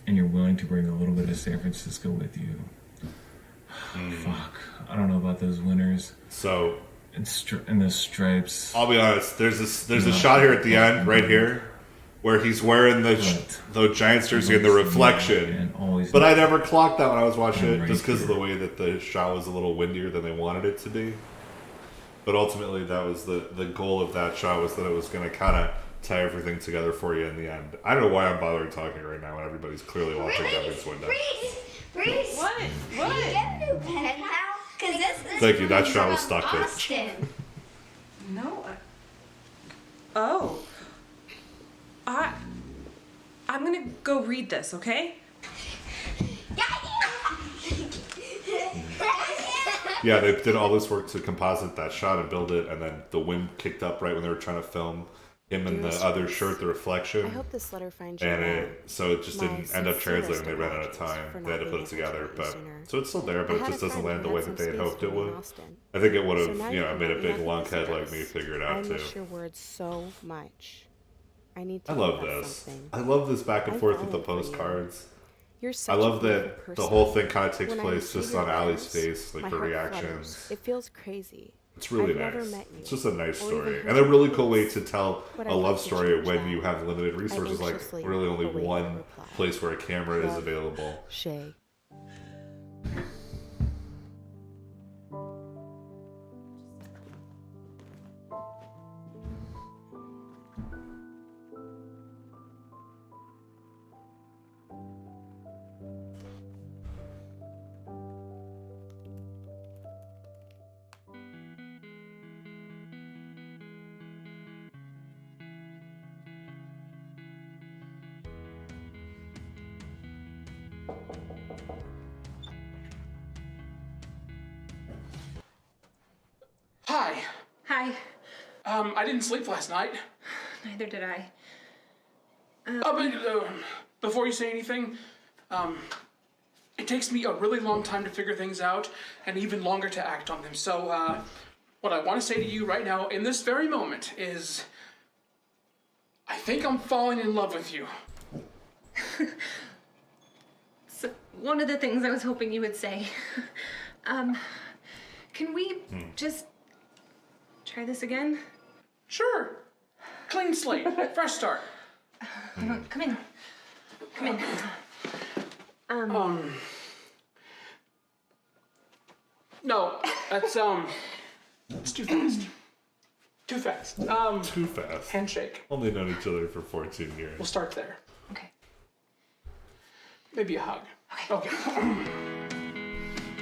and you're willing to bring a little bit of San Francisco with you, fuck, I don't know about those winners. So, and the stripes. I'll be honest. There's a shot here at the end, right here, where he's wearing the Giants jersey in the reflection. But I never clocked that when I was watching it, just because of the way that the shot was a little windier than they wanted it to be. But ultimately, that was the goal of that shot, was that it was going to kind of tie everything together for you in the end. I don't know why I'm bothering talking right now when everybody's clearly watching Devin's window. Reese, What? Can you get a new pen now? Because this Thank you, that shot was stuck, bitch. Austin. No. I'm gonna go read this, okay? Yeah, they did all this work to composite that shot and build it, and then the wind kicked up right when they were trying to film him in the other shirt, the reflection. I hope this letter finds you And well. so it just didn't end up translating. They ran out of time. They had to put it together, but so it's still there, but it just doesn't land the way that they had hoped it would. I think it would have, made a big lunkhead like me figure it out I too. miss your words so much. I need to I love confess this. something. I love this back and I'm forth with the falling for you. postcards. You're I such a love beautiful that the person. whole thing kind of takes When I place receive just your on Allie's letters, face, like my the heart reactions. flutters. It feels crazy. It's really I've never nice. met you, It's just a nice or story, even and a heard really your cool way voice. to tell But a I'd love like to story change when that. you have limited resources, like anxiously really only await your one reply. place where a camera is Love, available. Shay. Hi. Hi. I didn't sleep last night. Neither did I. Before you say anything, it takes me a really long time to figure things out, and even longer to act on them. So, what I want to say to you right now, in this very moment, is I think I'm falling in love with you. So, one of the things I was hoping you would say. Can we just try this again? Sure. Clean slate. Fresh start. Come in. Come in. No, that's it's too fast. Too fast. Too fast. Handshake. Only known each other for 14 years. We'll start there. Okay. Maybe a hug. Okay.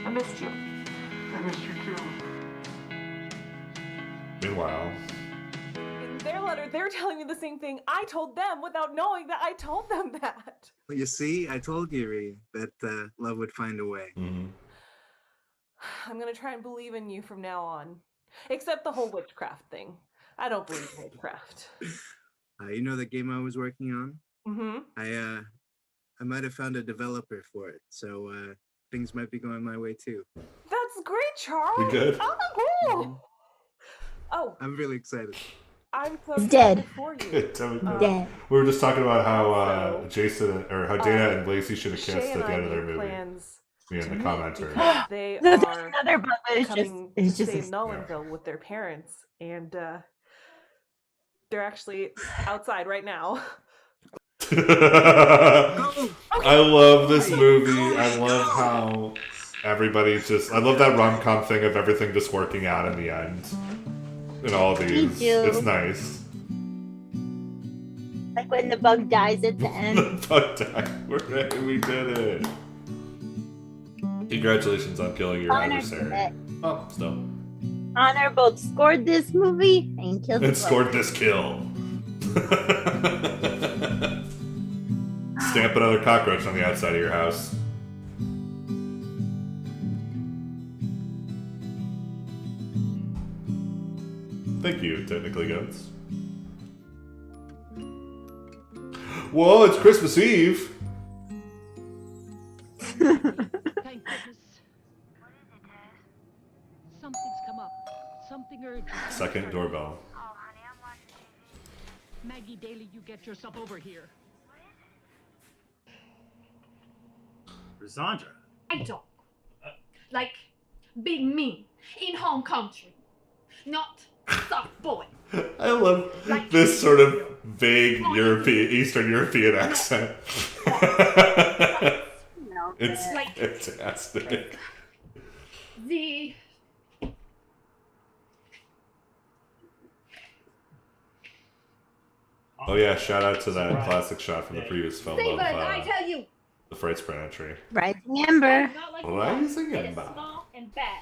I missed you. I missed you too. Meanwhile, In their letter, they're telling me the same thing I told them without knowing that I told them that. Well, you see, I told you, Ree, that love would find a way. I'm gonna try and believe in you from now on. Except the whole witchcraft thing. I don't believe in witchcraft. You know the game I was working on? Mm-hmm. I might have found a developer for it, so things might be going my way too. That's great, Charles. We good? Oh, cool. Oh, I'm really excited. I'm so He's dead. excited for you. Dead. We were just talking about how Jason or how Dana and Lacey should have Shay kissed and at the I end of their made movie. plans Yeah, in the to commentary. meet because they There's are another book, but it's coming just to stay a- in Nolensville with their parents, and they're actually outside right now. I love this movie. I love how everybody just. I love that rom-com thing of everything just working out in the end. In all these, too. it's nice. Like when the bug dies at the end. Fuck that. We did it. Congratulations on killing your Honor adversary. it. Oh, still. Honor both scored this movie and killed the And scored bug. this kill. Stamp another cockroach on the outside of your house. Thank you, Technically Goats. Whoa, it's Christmas Eve! Thank goodness. Something's come up. Something urgent. Second doorbell. Maggie Daly, you get yourself over here. Rosandra. I don't. Like, being mean in home country. Not soft boy. I love this sort of vague European, Eastern European accent. It's fantastic. The Oh yeah, shout out to that classic shot from the previous film Stephen, of I tell you, the Fright Spread entry. Rising Ember. not like Rising it is Ember. small and bad.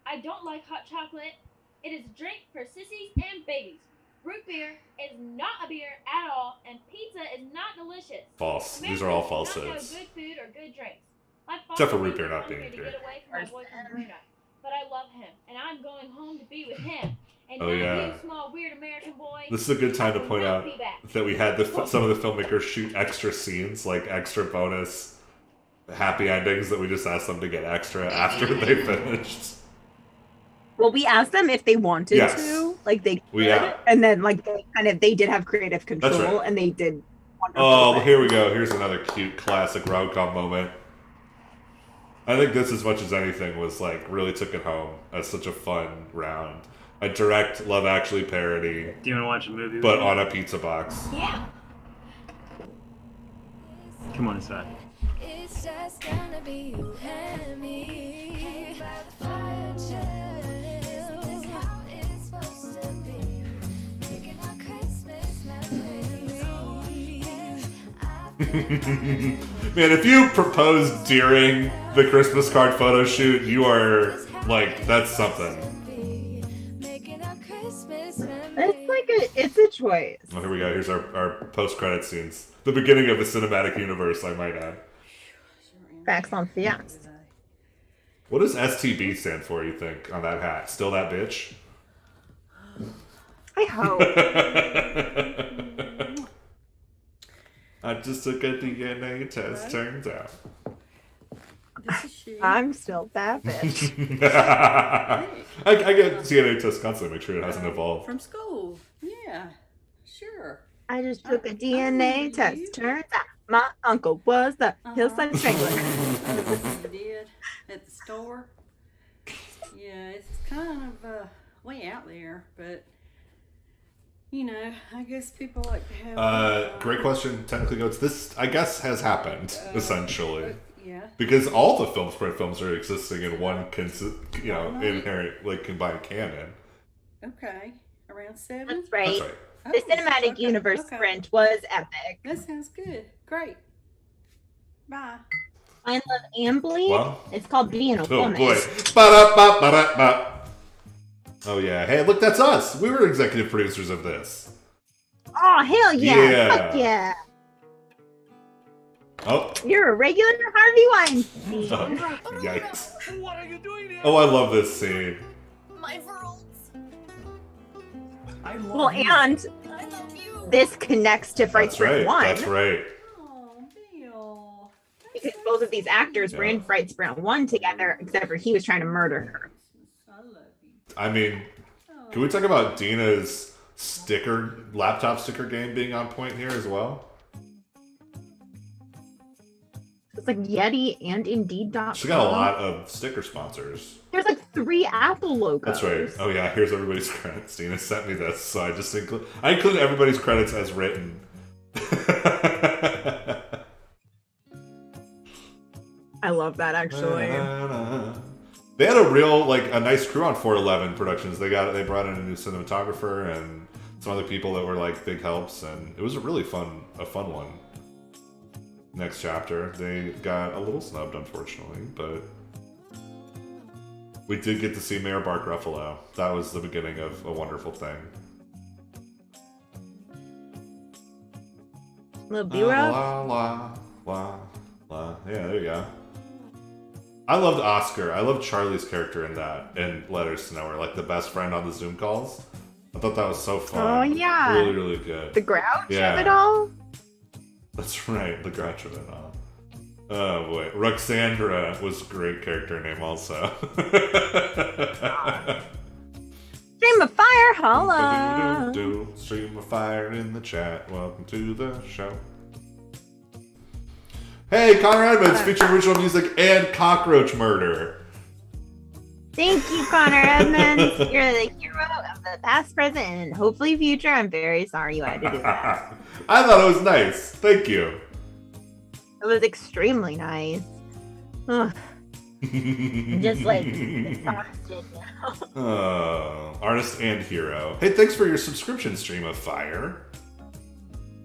I don't like hot chocolate. It is a drink for sissies and babies. Root beer is not a beer at all, and pizza is not delicious. False. These are all Americans do not know falsehoods. good food or good drinks. My Except for father root beer was not hungry being to beer. get away from my boyfriend Bruno, but I love him, and I'm going home to be with him. And Oh, now yeah. you small weird American boy. This is a good time to I will point not out be back. that we had some of the filmmakers shoot extra scenes, like extra bonus happy endings that we just asked them to get extra after they finished. Well, we asked them if they wanted Yes. to, like they could, Yeah. and then like they did have creative control, That's right. and they did. Wonderful Oh, things. here we go. Here's another cute classic rom-com moment. I think this, as much as anything, was like really took it home as such a fun round. A direct Love Actually parody. Do you want to watch a movie? But with me? on a pizza box. Yeah. Come on inside. It's just gonna be you and me by the fire chill. This is how it's supposed to be. Making our Christmas memories. Man, if you propose during the Christmas card photo shoot, you are like, that's something. Making our Christmas memories. It's like it's a choice. Well, here we go. Here's our post-credit scenes. The beginning of the cinematic universe, I might add. Facts on facts. What does STB stand for, you think, on that hat? Still that bitch? I hope. I just took a DNA test, turns out. I'm still that bitch. I get DNA tests constantly, make sure it hasn't evolved. From school. Yeah, sure. I just took a DNA test. Turns out my uncle was the hillside strangler. You did at the store. Yeah, it's kind of way out there, but you know, I guess people like to have. Great question. Technically Goats. This, I guess, has happened essentially. Yeah. Because all the film spread films are existing in one, inherent, like combined canon. Okay, around 7. That's right. That's right. The cinematic universe sprint was epic. That sounds good. Great. Bye. Find Love and Bleed. Well, It's called Being a oh Woman. boy. Ba-da-ba-ba-da-ba. Oh yeah. Hey, look, that's us. We were executive producers of this. Oh hell yeah! Yeah. Fuck yeah! Oh. You're a regular Harvey Weinstein. Yikes. What are you doing here? Oh, I love this scene. My worlds. Well, and this connects to Fright That's Sprint right. 1. That's right. Because both of these actors were in Fright Sprint 1 together, except for he was trying to murder her. I mean, can we talk about Dina's laptop sticker game being on point here as well? It's like Yeti and Indeed.com. She got a lot of sticker sponsors. There's like 3 Apple logos. That's right. Oh yeah, here's everybody's credits. Dina sent me this, so I just I include everybody's credits as written. I love that actually. They had a nice crew on 411 Productions. They brought in a new cinematographer, and some other people that were like big helps, and it was a really fun one. Next chapter, they got a little snubbed, unfortunately, but we did get to see Mayor Bark Ruffalo. That was the beginning of a wonderful thing. Little B-roll. La la la la. Yeah, there you go. I loved Oscar. I loved Charlie's character in that, in Letters to Nowhere, like the best friend on the Zoom calls. I thought that was so fun. Oh, yeah. Really, really good. The grouch Yeah. of it all. That's right, the grouch of it all. Oh boy, Roxandra was a great character name also. Stream of fire, holla. Stream of fire in the chat. Welcome to the show. Hey, Connor Edmonds, featuring original music and Cockroach Murder. Thank you, Connor Edmonds. You're the hero of the past, present, and hopefully future. I'm very sorry you had to do that. I thought it was nice. Thank you. It was extremely nice. Ugh. I'm just like exhausted now. Artist and hero. Hey, thanks for your subscription, Stream of Fire.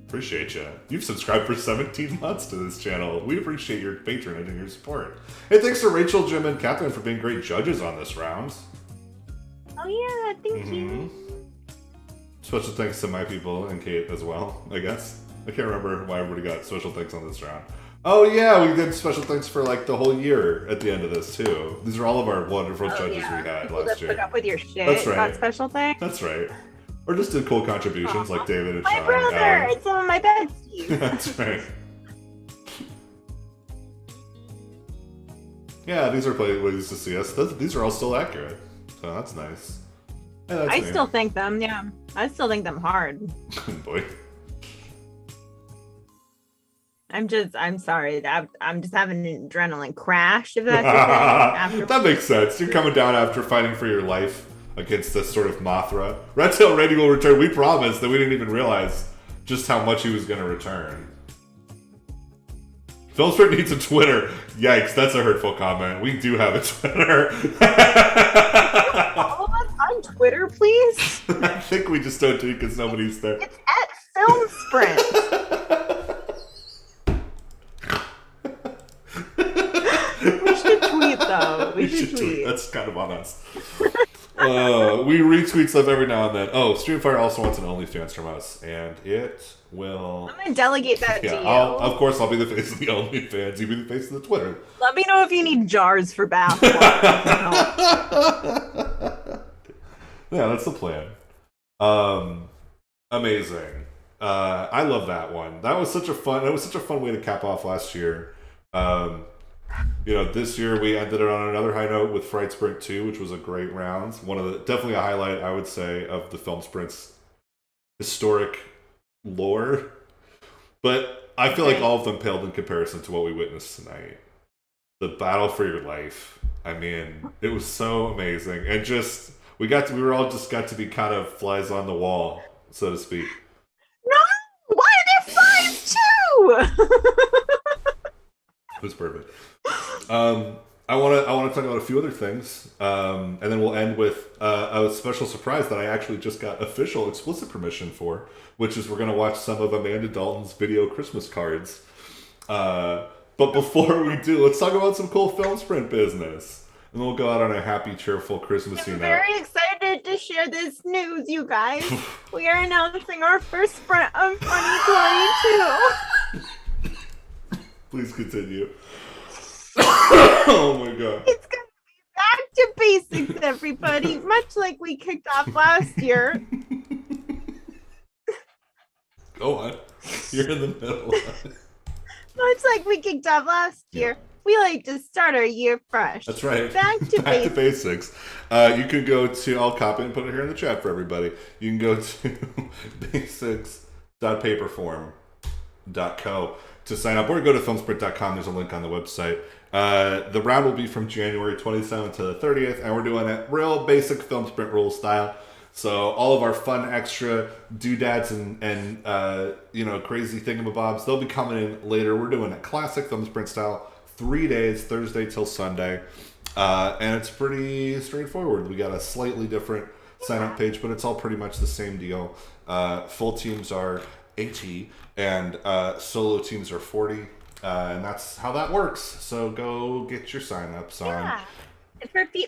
Appreciate you. You've subscribed for 17 months to this channel. We appreciate your patronage and your support. Hey, thanks to Rachel, Jim, and Catherine for being great judges on this round. Oh yeah, thank you. Special thanks to my people and Kate as well, I guess. I can't remember why everybody got special thanks on this round. Oh yeah, we did special thanks for like the whole year at the end of this too. These are all of our wonderful judges we had People last that year. put up with your shit. That's right. Got special things. That's right. Or just did cool contributions like David and My Sean. brother Alan. and some of my besties. That's right. Yeah, these are ways to see us. These are all still accurate, so that's nice. Yeah, that's I neat. still think them. Yeah, I still think them hard. Boy. I'm sorry. I'm just having an adrenaline crash. If that's the thing. After That makes sense. You're coming down after fighting for your life against this sort of Mothra. Red Tail Randy will return. We promised that we didn't even realize just how much he was going to return. Filmsprit needs a Twitter. Yikes, that's a hurtful comment. We do have a Twitter. follow us on Twitter, please. I think we just don't do it because nobody's there. It's at Film Sprint. We should tweet though. We should tweet. That's kind of on us. We retweet stuff every now and then. Oh, Streamfire also wants an OnlyFans from us, and it will. I'm gonna delegate that to you. Of course, I'll be the face of the OnlyFans. You be the face of the Twitter. Let me know if you need jars for bathwater. Yeah, that's the plan. Amazing. I love that one. That was such a fun way to cap off last year. This year we ended it on another high note with Fright Sprint 2, which was a great round. Definitely a highlight, I would say, of the Film Sprint's historic lore. But I feel like all of them paled in comparison to what we witnessed tonight. The battle for your life. I mean, it was so amazing. And just we were all just got to be kind of flies on the wall, so to speak. No! Why are there flies too? It was perfect. I want to talk about a few other things, and then we'll end with a special surprise that I actually just got official explicit permission for, which is we're going to watch some of Amanda Dalton's video Christmas cards. But before we do, let's talk about some cool Film Sprint business, and then we'll go out on a happy, cheerful Christmassy I'm note. very excited to share this news, you guys. We are announcing our first sprint of 2022. Please continue. Oh my god. It's gonna be back to basics, everybody. Much like we kicked off last year. Go on. You're in the middle. Much like we kicked off last year. We like to start our year fresh. That's right. Back to basics. You can go to, I'll copy and put it here in the chat for everybody. You can go to basics.paperform.co to sign up, or go to filmsprint.com. There's a link on the website. The round will be from January 27th to the 30th, and we're doing it real basic Film Sprint rule style. So all of our fun extra doodads and crazy thingamabobs, they'll be coming in later. We're doing it classic Film Sprint style, 3 days, Thursday till Sunday. And it's pretty straightforward. We got a slightly different sign-up page, but it's all pretty much the same deal. Full teams are 80, and solo teams are 40. And that's how that works. So go get your signups on.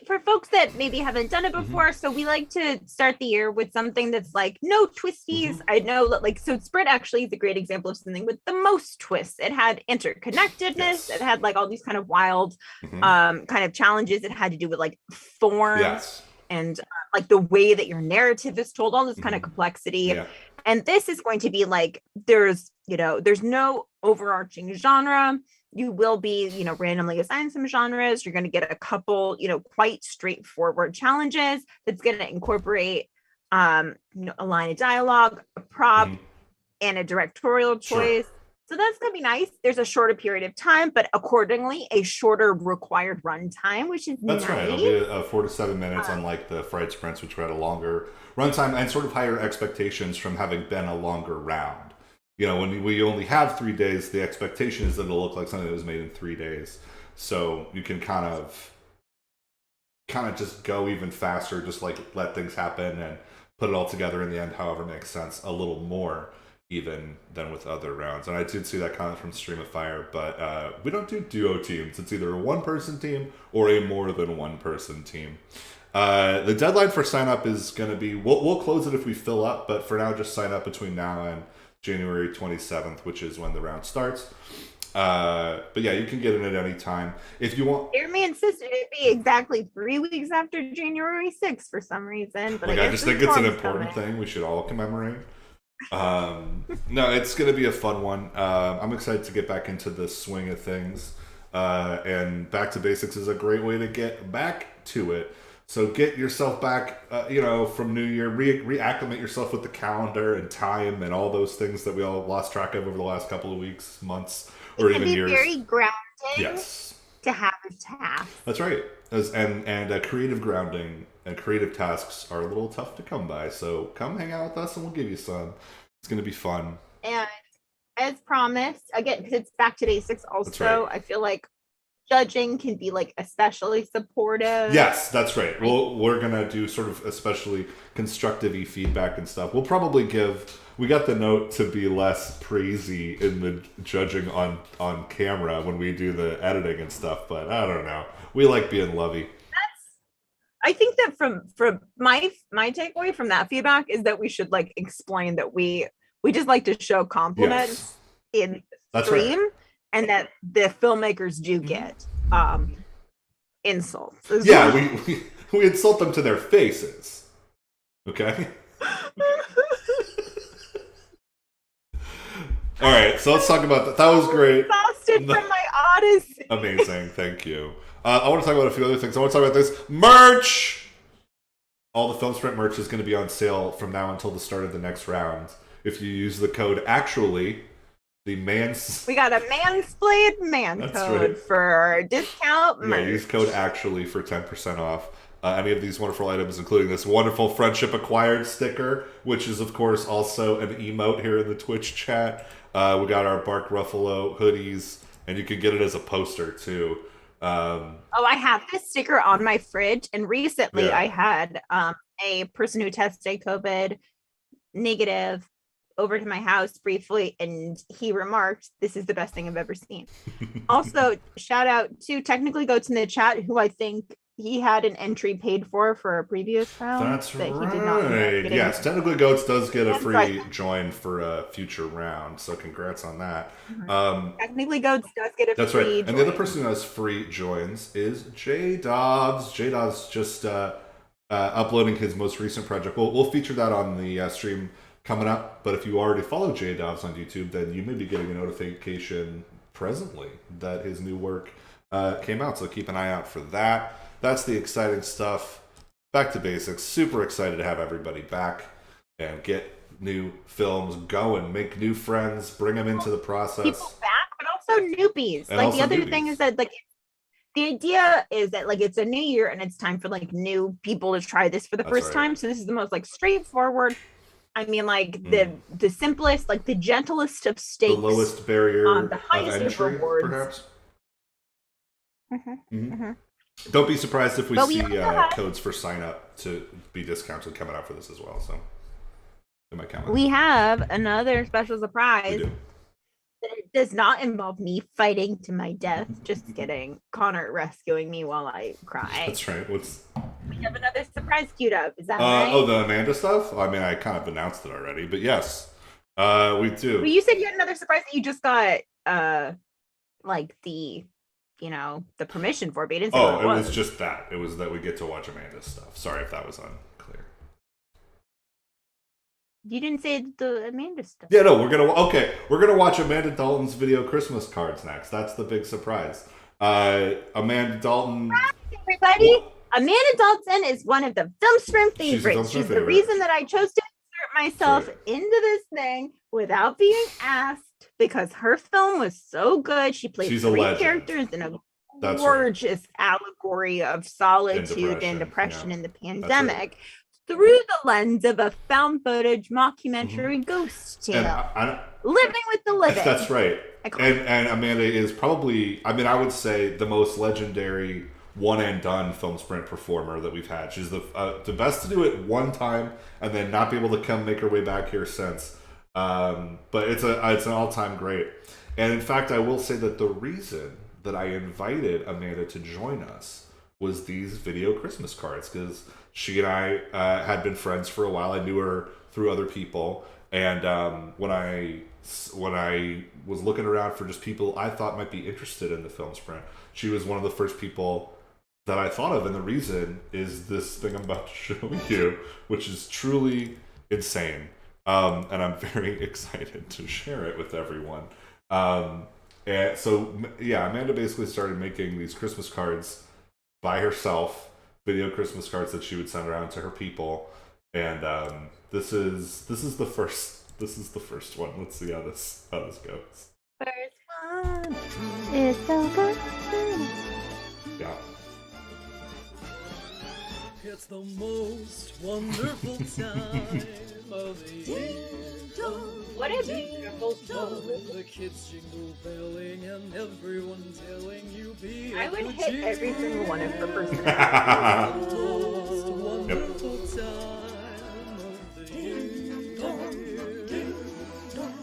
For folks that maybe haven't done it before, so we like to start the year with something that's like no twisties. I know that so Sprint actually is a great example of something with the most twists. It had interconnectedness. It had like all these kind of wild kind of challenges. It had to do with like forms and like the way that your narrative is told, all this kind of complexity. And this is going to be like there's no overarching genre. You will be, randomly assigned some genres. You're going to get a couple, quite straightforward challenges that's going to incorporate, a line of dialogue, a prop, and a directorial choice. So that's going to be nice. There's a shorter period of time, but accordingly, a shorter required runtime, which is nice. Right. It'll be 4 to 7 minutes, unlike the Fright Sprints, which had a longer runtime and sort of higher expectations from having been a longer round. When we only have 3 days, the expectation is that it'll look like something that was made in 3 days. So you can kind of just go even faster, just like let things happen and put it all together in the end, however makes sense, a little more even than with other rounds. And I did see that comment from Stream of Fire, but we don't do duo teams. It's either a one-person team or a more than one-person team. The deadline for sign up is going to be, we'll close it if we fill up, but for now, just sign up between now and January 27th, which is when the round starts. But yeah, you can get in at any time. If you want, Jeremy insisted it'd be exactly 3 weeks after January 6th for some reason. But I just think it's an important thing we should all commemorate. No, it's going to be a fun one. I'm excited to get back into the swing of things. And Back to Basics is a great way to get back to it. So get yourself back, from New Year, reacclimate yourself with the calendar and time and all those things that we all lost track of over the last couple of weeks, months, or even years. It can be very grounding. Yes. To have a task. That's right. And creative grounding and creative tasks are a little tough to come by. So come hang out with us and we'll give you some. It's going to be fun. And as promised, again, because it's Back to Basics also, right. I feel like judging can be like especially supportive. Yes, that's right. We're going to do sort of especially constructive-y feedback and stuff. We'll probably we got the note to be less praisey in the judging on camera when we do the editing and stuff, but I don't know. We like being lovey. I think that from my takeaway from that feedback is that we should like explain that we just like to show compliments in the stream. Right. And that the filmmakers do get insults. We insult them to their faces. Okay? All right, so let's talk about that. That was great. Exhausted from my odyssey. Amazing, thank you. I want to talk about a few other things. I want to talk about this merch. All the Film Sprint merch is going to be on sale from now until the start of the next round. If you use the code ACTUALLY, we got a mansplained code for discount merch. Yeah, use code ACTUALLY for 10% off. Any of these wonderful items, including this wonderful Friendship Acquired sticker, which is, of course, also an emote here in the Twitch chat. We got our Bark Ruffalo hoodies, and you can get it as a poster, too. I have this sticker on my fridge, and recently I had a person who tested COVID negative over to my house briefly, and he remarked, "This is the best thing I've ever seen." Also, shout out to Technically Goats in the chat, who I think he had an entry paid for a previous round. That's right. He did not yes, Technically Goats does get a free join for a future round, so congrats on that. Technically Goats does get a that's free right. join. And the other person who has free joins is J Dobbs. J Dobbs just uploading his most recent project. We'll feature that on the stream coming up, but if you already follow J Dobbs on YouTube, then you may be getting a notification presently that his new work came out, so keep an eye out for that. That's the exciting stuff. Back to Basics. Super excited to have everybody back and get new films going, make new friends, bring them into the process. People back, but also newbies. And like also the other newbies. thing is that like the idea is that like it's a new year and it's time for like new people to try this for the first time. So this is the most like straightforward. I mean, like the simplest, like the gentlest of stakes, the lowest barrier the highest of entry, rewards. perhaps. Don't be surprised if we see codes for sign up to be discounted coming out for this as well. So in my calendar. We have another special surprise. We do. It does not involve me fighting to my death. Just kidding. Connor rescuing me while I cry. That's right. What's We have another surprise queued up. Is that right? Oh, the Amanda stuff? I mean, I kind of announced it already, but yes, we do. Well, you said you had another surprise that you just got, like the permission for, but you didn't say what Oh, it was just that. It was that we get to watch Amanda's stuff. Sorry if that was unclear. You didn't say the Amanda stuff. Yeah, no, we're gonna watch Amanda Dalton's video Christmas cards next. That's the big surprise. Amanda Dalton. Hi, everybody. Amanda Dalton is one of the Film Spring She's a Film favorites. Spring She's the favorite. reason that I chose to insert myself into this thing without being asked because her film was so good. She played She's a 3 legend. characters in a That's right. gorgeous allegory of solitude and depression yeah. in the That's right. pandemic through the lens of a found footage mockumentary ghost tale. And Living with the living. That's right. And Amanda is probably, I mean, I would say the most legendary one and done film sprint performer that we've had. She's the best to do it one time and then not be able to come make her way back here since. But it's an all time great. And in fact, I will say that the reason that I invited Amanda to join us was these video Christmas cards, because she and I had been friends for a while. I knew her through other people, and when I was looking around for just people I thought might be interested in the film sprint, she was one of the first people that I thought of, and the reason is this thing I'm about to show you, which is truly insane, and I'm very excited to share it with everyone. And so, yeah, Amanda basically started making these Christmas cards by herself, video Christmas cards that she would send around to her people, and this is the first one. Let's see how this goes. First one is so good. Yeah. It's the most wonderful time of the year. What a beautiful song. The kids jingle belling and everyone telling you be I would hit every single one of her personalities.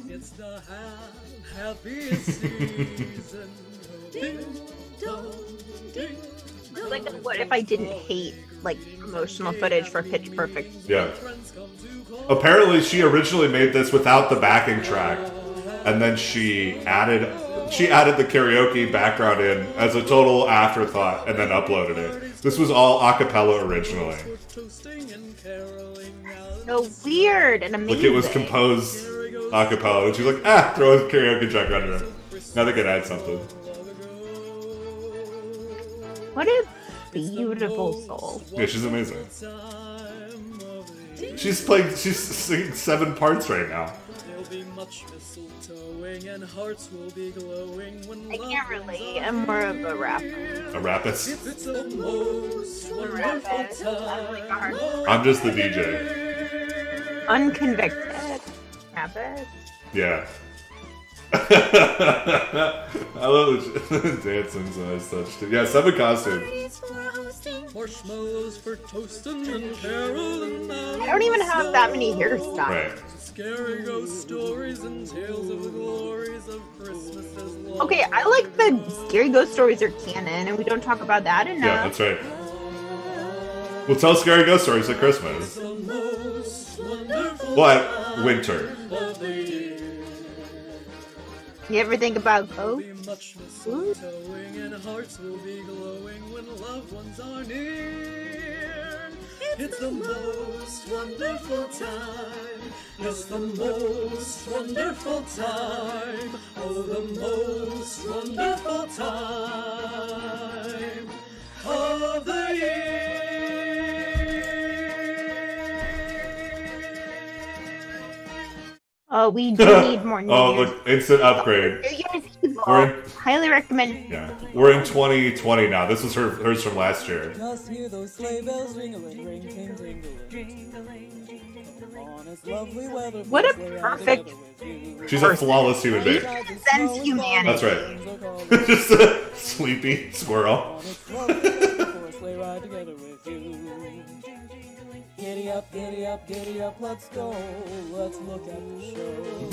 It's the happiest season. Like, what if I didn't hate like promotional footage for Pitch Perfect? Yeah. Apparently, she originally made this without the backing track, and then she added the karaoke background in as a total afterthought, and then uploaded it. This was all a cappella originally. So weird and amazing. Like, it was composed a cappella, and she's like, throw a karaoke track under it. Now they can add something. What a beautiful soul. Yeah, she's amazing. She's singing 7 parts right now. There'll be much mistletoeing and hearts will be glowing when I can't relate. I'm more of a rapper. A rapist? it's the most wonderful time. I'm just the DJ. Unconvicted. Rapper. Yeah. I love the dancing and such. Yeah, 7 costumes. Marshmallows for toasting and caroling. I don't even have that many hairstyles. Right. Scary ghost stories and tales of the glories of Christmas as long. Okay, I like the scary ghost stories are canon, and we don't talk about that enough. Yeah, that's right. We'll tell scary ghost stories at Christmas. Well, at winter. You ever think about ghosts? Much mistletoeing and hearts will be glowing when loved ones are near. It's the most wonderful time. It's the most wonderful time. Oh, the most wonderful time of the year. Oh, we do need more news. Oh, look, instant upgrade. We're in, Highly recommend. yeah, we're in 2020 now. This was hers from last year. Just hear those sleigh bells jingling, ring, ting, tingling. On its lovely weather. What a perfect. She's a flawless human being. Sense humanity. That's right. Just a sleepy squirrel. Giddy up, giddy up, giddy up, let's go. Let's look at the show.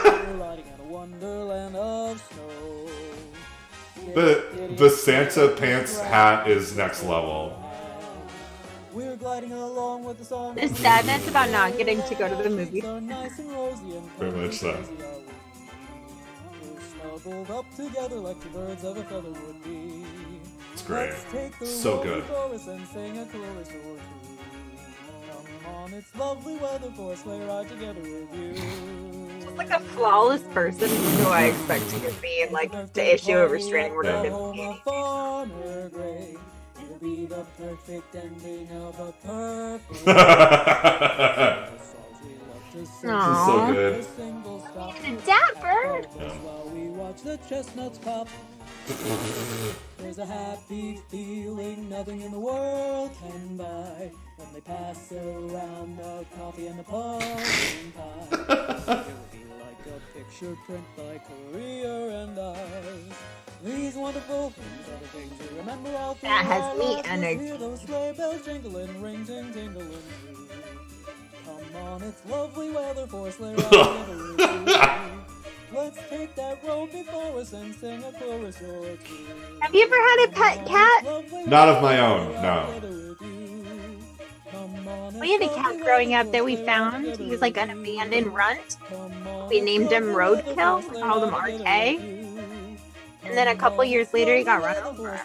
We're riding in a wonderland of snow. The Santa pants hat is next level. We're gliding along with the song. The sadness about not getting to go to the movie. Very much so. We're snuggled up together like two birds of a feather would be. It's great. Let's take the So road good. before us and sing a chorus or two. Come on, it's lovely weather for a sleigh ride together with you. Just like a flawless person who I expect to be like to issue a restraining order. The home of Farmer Gray. It'll be the perfect ending of a perfect. This is so good. Dapper. While we watch the chestnuts pop. There's a happy feeling nothing in the world can buy when they pass around the coffee and the pumpkin pie. It will be like a picture print by Career and Eyes. These wonderful things are the things you remember all through That has our me lives. energy. Hear those sleigh bells jingling, ring ting tingling too. Come on, it's lovely weather for a sleigh ride together with you. Let's take that road before us and sing a chorus or two. Have you ever had a pet cat? Not of my own, no. We had a cat growing up that we found. He was like an abandoned runt. We named him Roadkill. We called him RK. And then a couple years later, he got run over.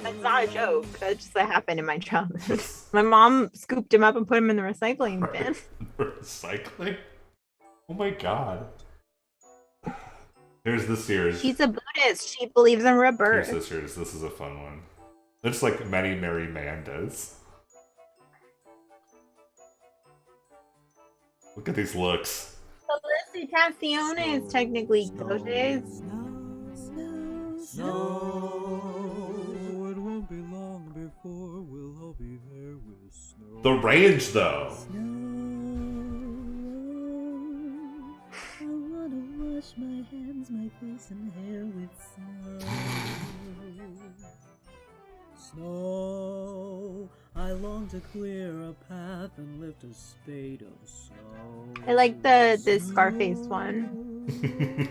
That's not a joke. That just happened in my childhood. My mom scooped him up and put him in the recycling bin. Recycling? Oh my god. Here's the series. She's a Buddhist. She believes in rebirth. Here's the series. This is a fun one. It's like many Merry Mandas. Look at these looks. Felicitazione is technically Coches. Snow, it won't be long before we'll all be there with snow. The range, though. I wanna wash my hands, my face, and hair with snow. Snow, I long to clear a path and lift a spade of snow. I like the Scarface one.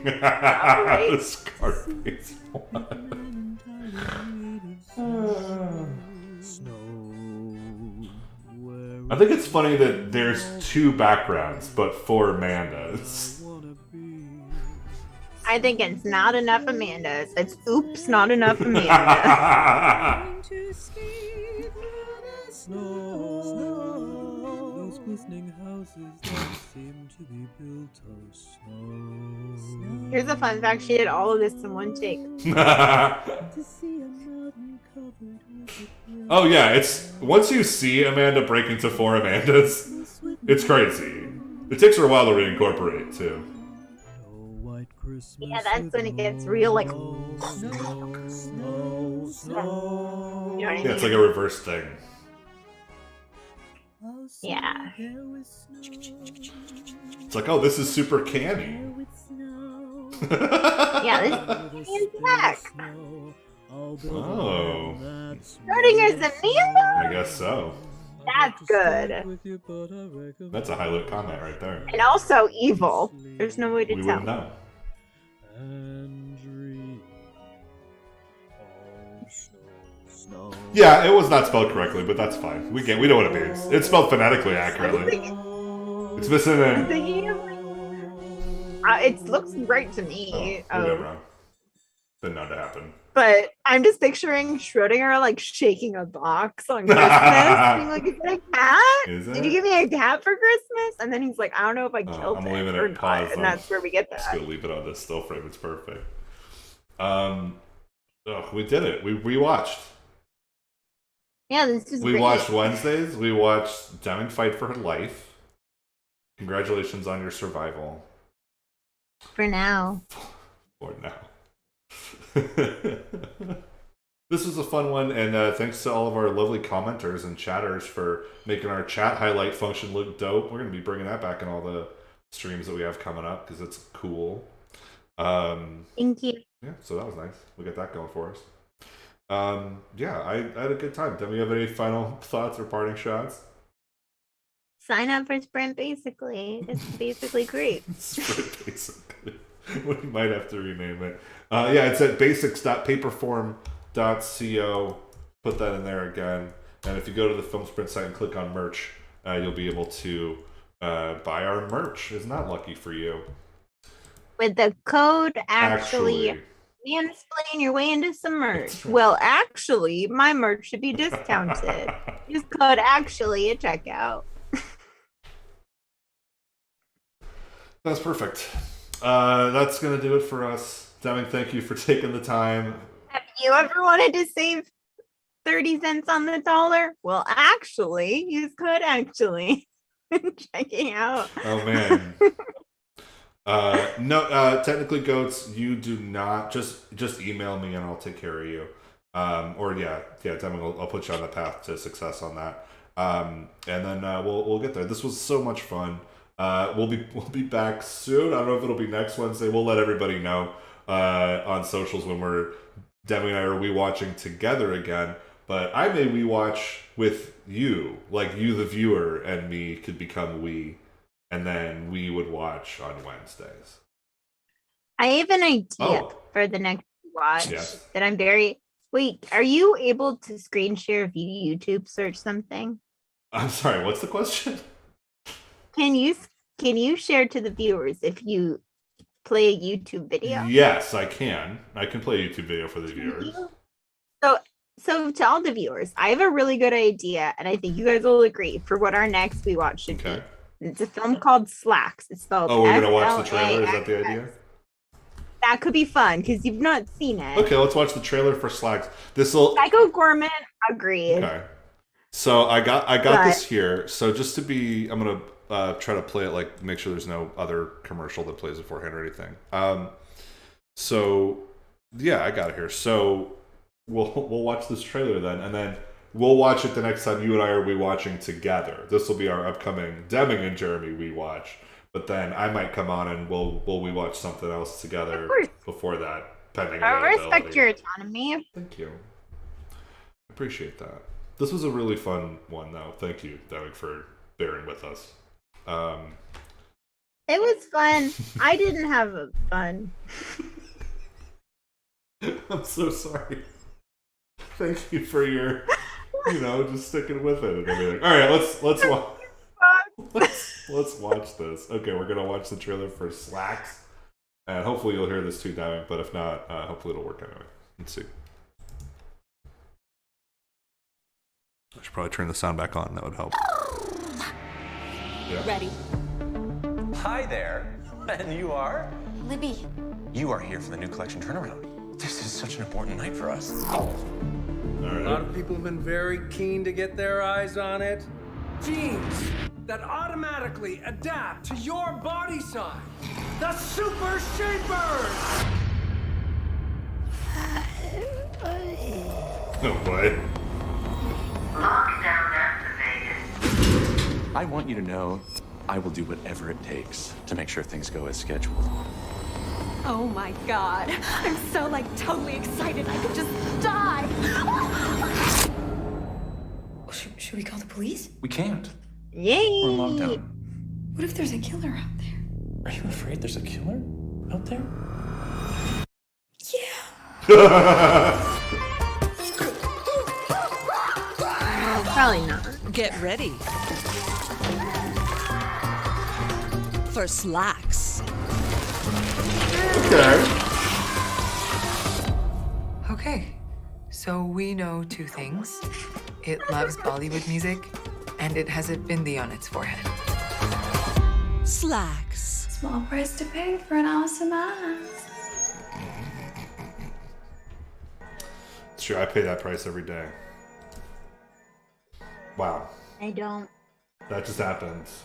The Scarface one. I think it's funny that there's two backgrounds, but four Amandas. I think it's not enough Amandas. It's oops, not enough Amanda. Those glistening houses that seem to be built of snow. Here's a fun fact: she did all of this in one take. Oh yeah, it's once you see Amanda break into four Amandas, it's crazy. It takes her a while to reincorporate too. Yeah, that's when it gets real, like. You know what I Yeah, mean? it's like a reverse thing. Yeah. It's like, oh, this is super canny. Yeah, this is back. Oh, Schrodinger's Amanda? I guess so. That's good. That's a highlight comment right there. And also evil. There's no way to We tell. wouldn't know. Yeah, it was not spelled correctly, but that's fine. We know what it means. It's spelled phonetically accurately. It's missing an. It looks great to me. Oh, we got wrong. Didn't know to happen. But I'm just picturing Schrodinger like shaking a box on Christmas, being like, "Is it a cat? Is Did it? you give me a cat for Christmas?" And then he's like, "I don't know if I killed I'm it leaving or it not," paused. and that's where we get Just that. gonna leave it on this still frame. It's perfect. We did it. We rewatched. Yeah, this is. We great. watched Wednesdays. We watched Deming Fight for Her Life. Congratulations on your survival. For now. For now. This was a fun one, and thanks to all of our lovely commenters and chatters for making our chat highlight function look dope. We're going to be bringing that back in all the streams that we have coming up because it's cool. Thank you. Yeah, so that was nice. We got that going for us. Yeah, I had a good time. Do you have any final thoughts or parting shots? Sign up for Sprint basically. It's basically great. Sprint basically. We might have to rename it. Yeah, it's at basics.paperform.co. Put that in there again. And if you go to the Film Sprint site and click on merch, you'll be able to buy our merch. Isn't that lucky for you? With the code actually mansplain your way into some merch. Well, actually, my merch should be discounted. Use code actually at checkout. That's perfect. That's gonna do it for us. Deming, thank you for taking the time. Have you ever wanted to save 30 cents on the dollar? Well, actually, use code actually. Checking out. Oh man. No, technically, Goats, you do not. Just email me and I'll take care of you. Or Deming, I'll put you on the path to success on that. And then we'll get there. This was so much fun. We'll be back soon. I don't know if it'll be next Wednesday. We'll let everybody know on socials when Demi and I are watching together again. But I may watch with you, like you, the viewer, and me could become we, and then we would watch on Wednesdays. I have an idea for the next watch that I'm very. Wait, are you able to screen share if you YouTube search something? I'm sorry. What's the question? Can you share to the viewers if you play a YouTube video? Yes, I can. I can play a YouTube video for the viewers. So to all the viewers, I have a really good idea, and I think you guys will agree for what our next we watch should be. It's a film called Slacks. It's spelled. Oh, we're gonna watch the trailer. Is that the idea? That could be fun because you've not seen it. Okay, let's watch the trailer for Slacks. Psycho Gorman agreed. Okay. So I got this here. So just to be, I'm gonna try to play it like make sure there's no other commercial that plays beforehand or anything. So yeah, I got it here. So we'll watch this trailer then, and then we'll watch it the next time you and I are rewatching together. This will be our upcoming Deming and Jeremy rewatch. But then I might come on and we'll rewatch something else together before that, pending I respect your autonomy. Thank you. Appreciate that. This was a really fun one, though. Thank you, Deming, for bearing with us. It was fun. I didn't have fun. I'm so sorry. Thank you for your, just sticking with it and everything. All right, let's watch this. Okay, we're gonna watch the trailer for Slacks, and hopefully you'll hear this too, Deming. But if not, hopefully it'll work anyway. Let's see. I should probably turn the sound back on. That would help. Yeah. Ready. Hi there. And you are? Libby. You are here for the new collection turnaround. This is such an important night for us. A lot of people have been very keen to get their eyes on it. Genes that automatically adapt to your body size. The Super Shapers! Oh boy. Lockdown activated. I want you to know I will do whatever it takes to make sure things go as scheduled. Oh my god. I'm so totally excited. I could just die. Should we call the police? We can't. Yay! We're in lockdown. What if there's a killer out there? Are you afraid there's a killer out there? Probably not. Get ready for Slacks. Okay, so we know two things. It loves Bollywood music, and it has a bindi on its forehead. Slacks. Small price to pay for an awesome ass. It's true. I pay that price every day. Wow. I don't. That just happens.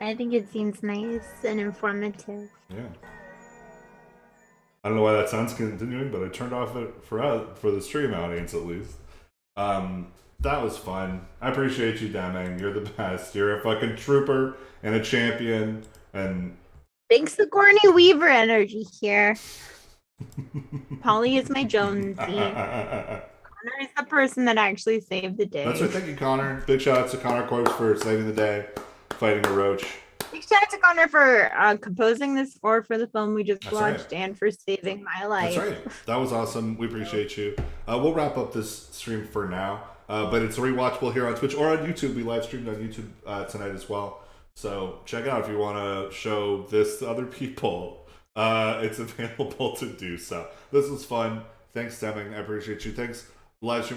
I think it seems nice and informative. Yeah. I don't know why that sound's continuing, but I turned off it for the stream audience at least. That was fun. I appreciate you, Deming. You're the best. You're a fucking trooper and a champion. And big Sigourney Weaver energy here. Polly is my Jonesy. Connor is the person that actually saved the day. That's right. Thank you, Connor. Big shout out to Connor Corpse for saving the day, fighting a roach. Big shout out to Connor for composing the score for the film we just watched right. and for saving my life. That's right. That was awesome. We appreciate you. We'll wrap up this stream for now, but it's rewatchable here on Twitch or on YouTube. We live streamed on YouTube tonight as well. So check it out if you want to show this to other people. It's available to do so. This was fun. Thanks, Stemming. I appreciate you. Thanks, live stream.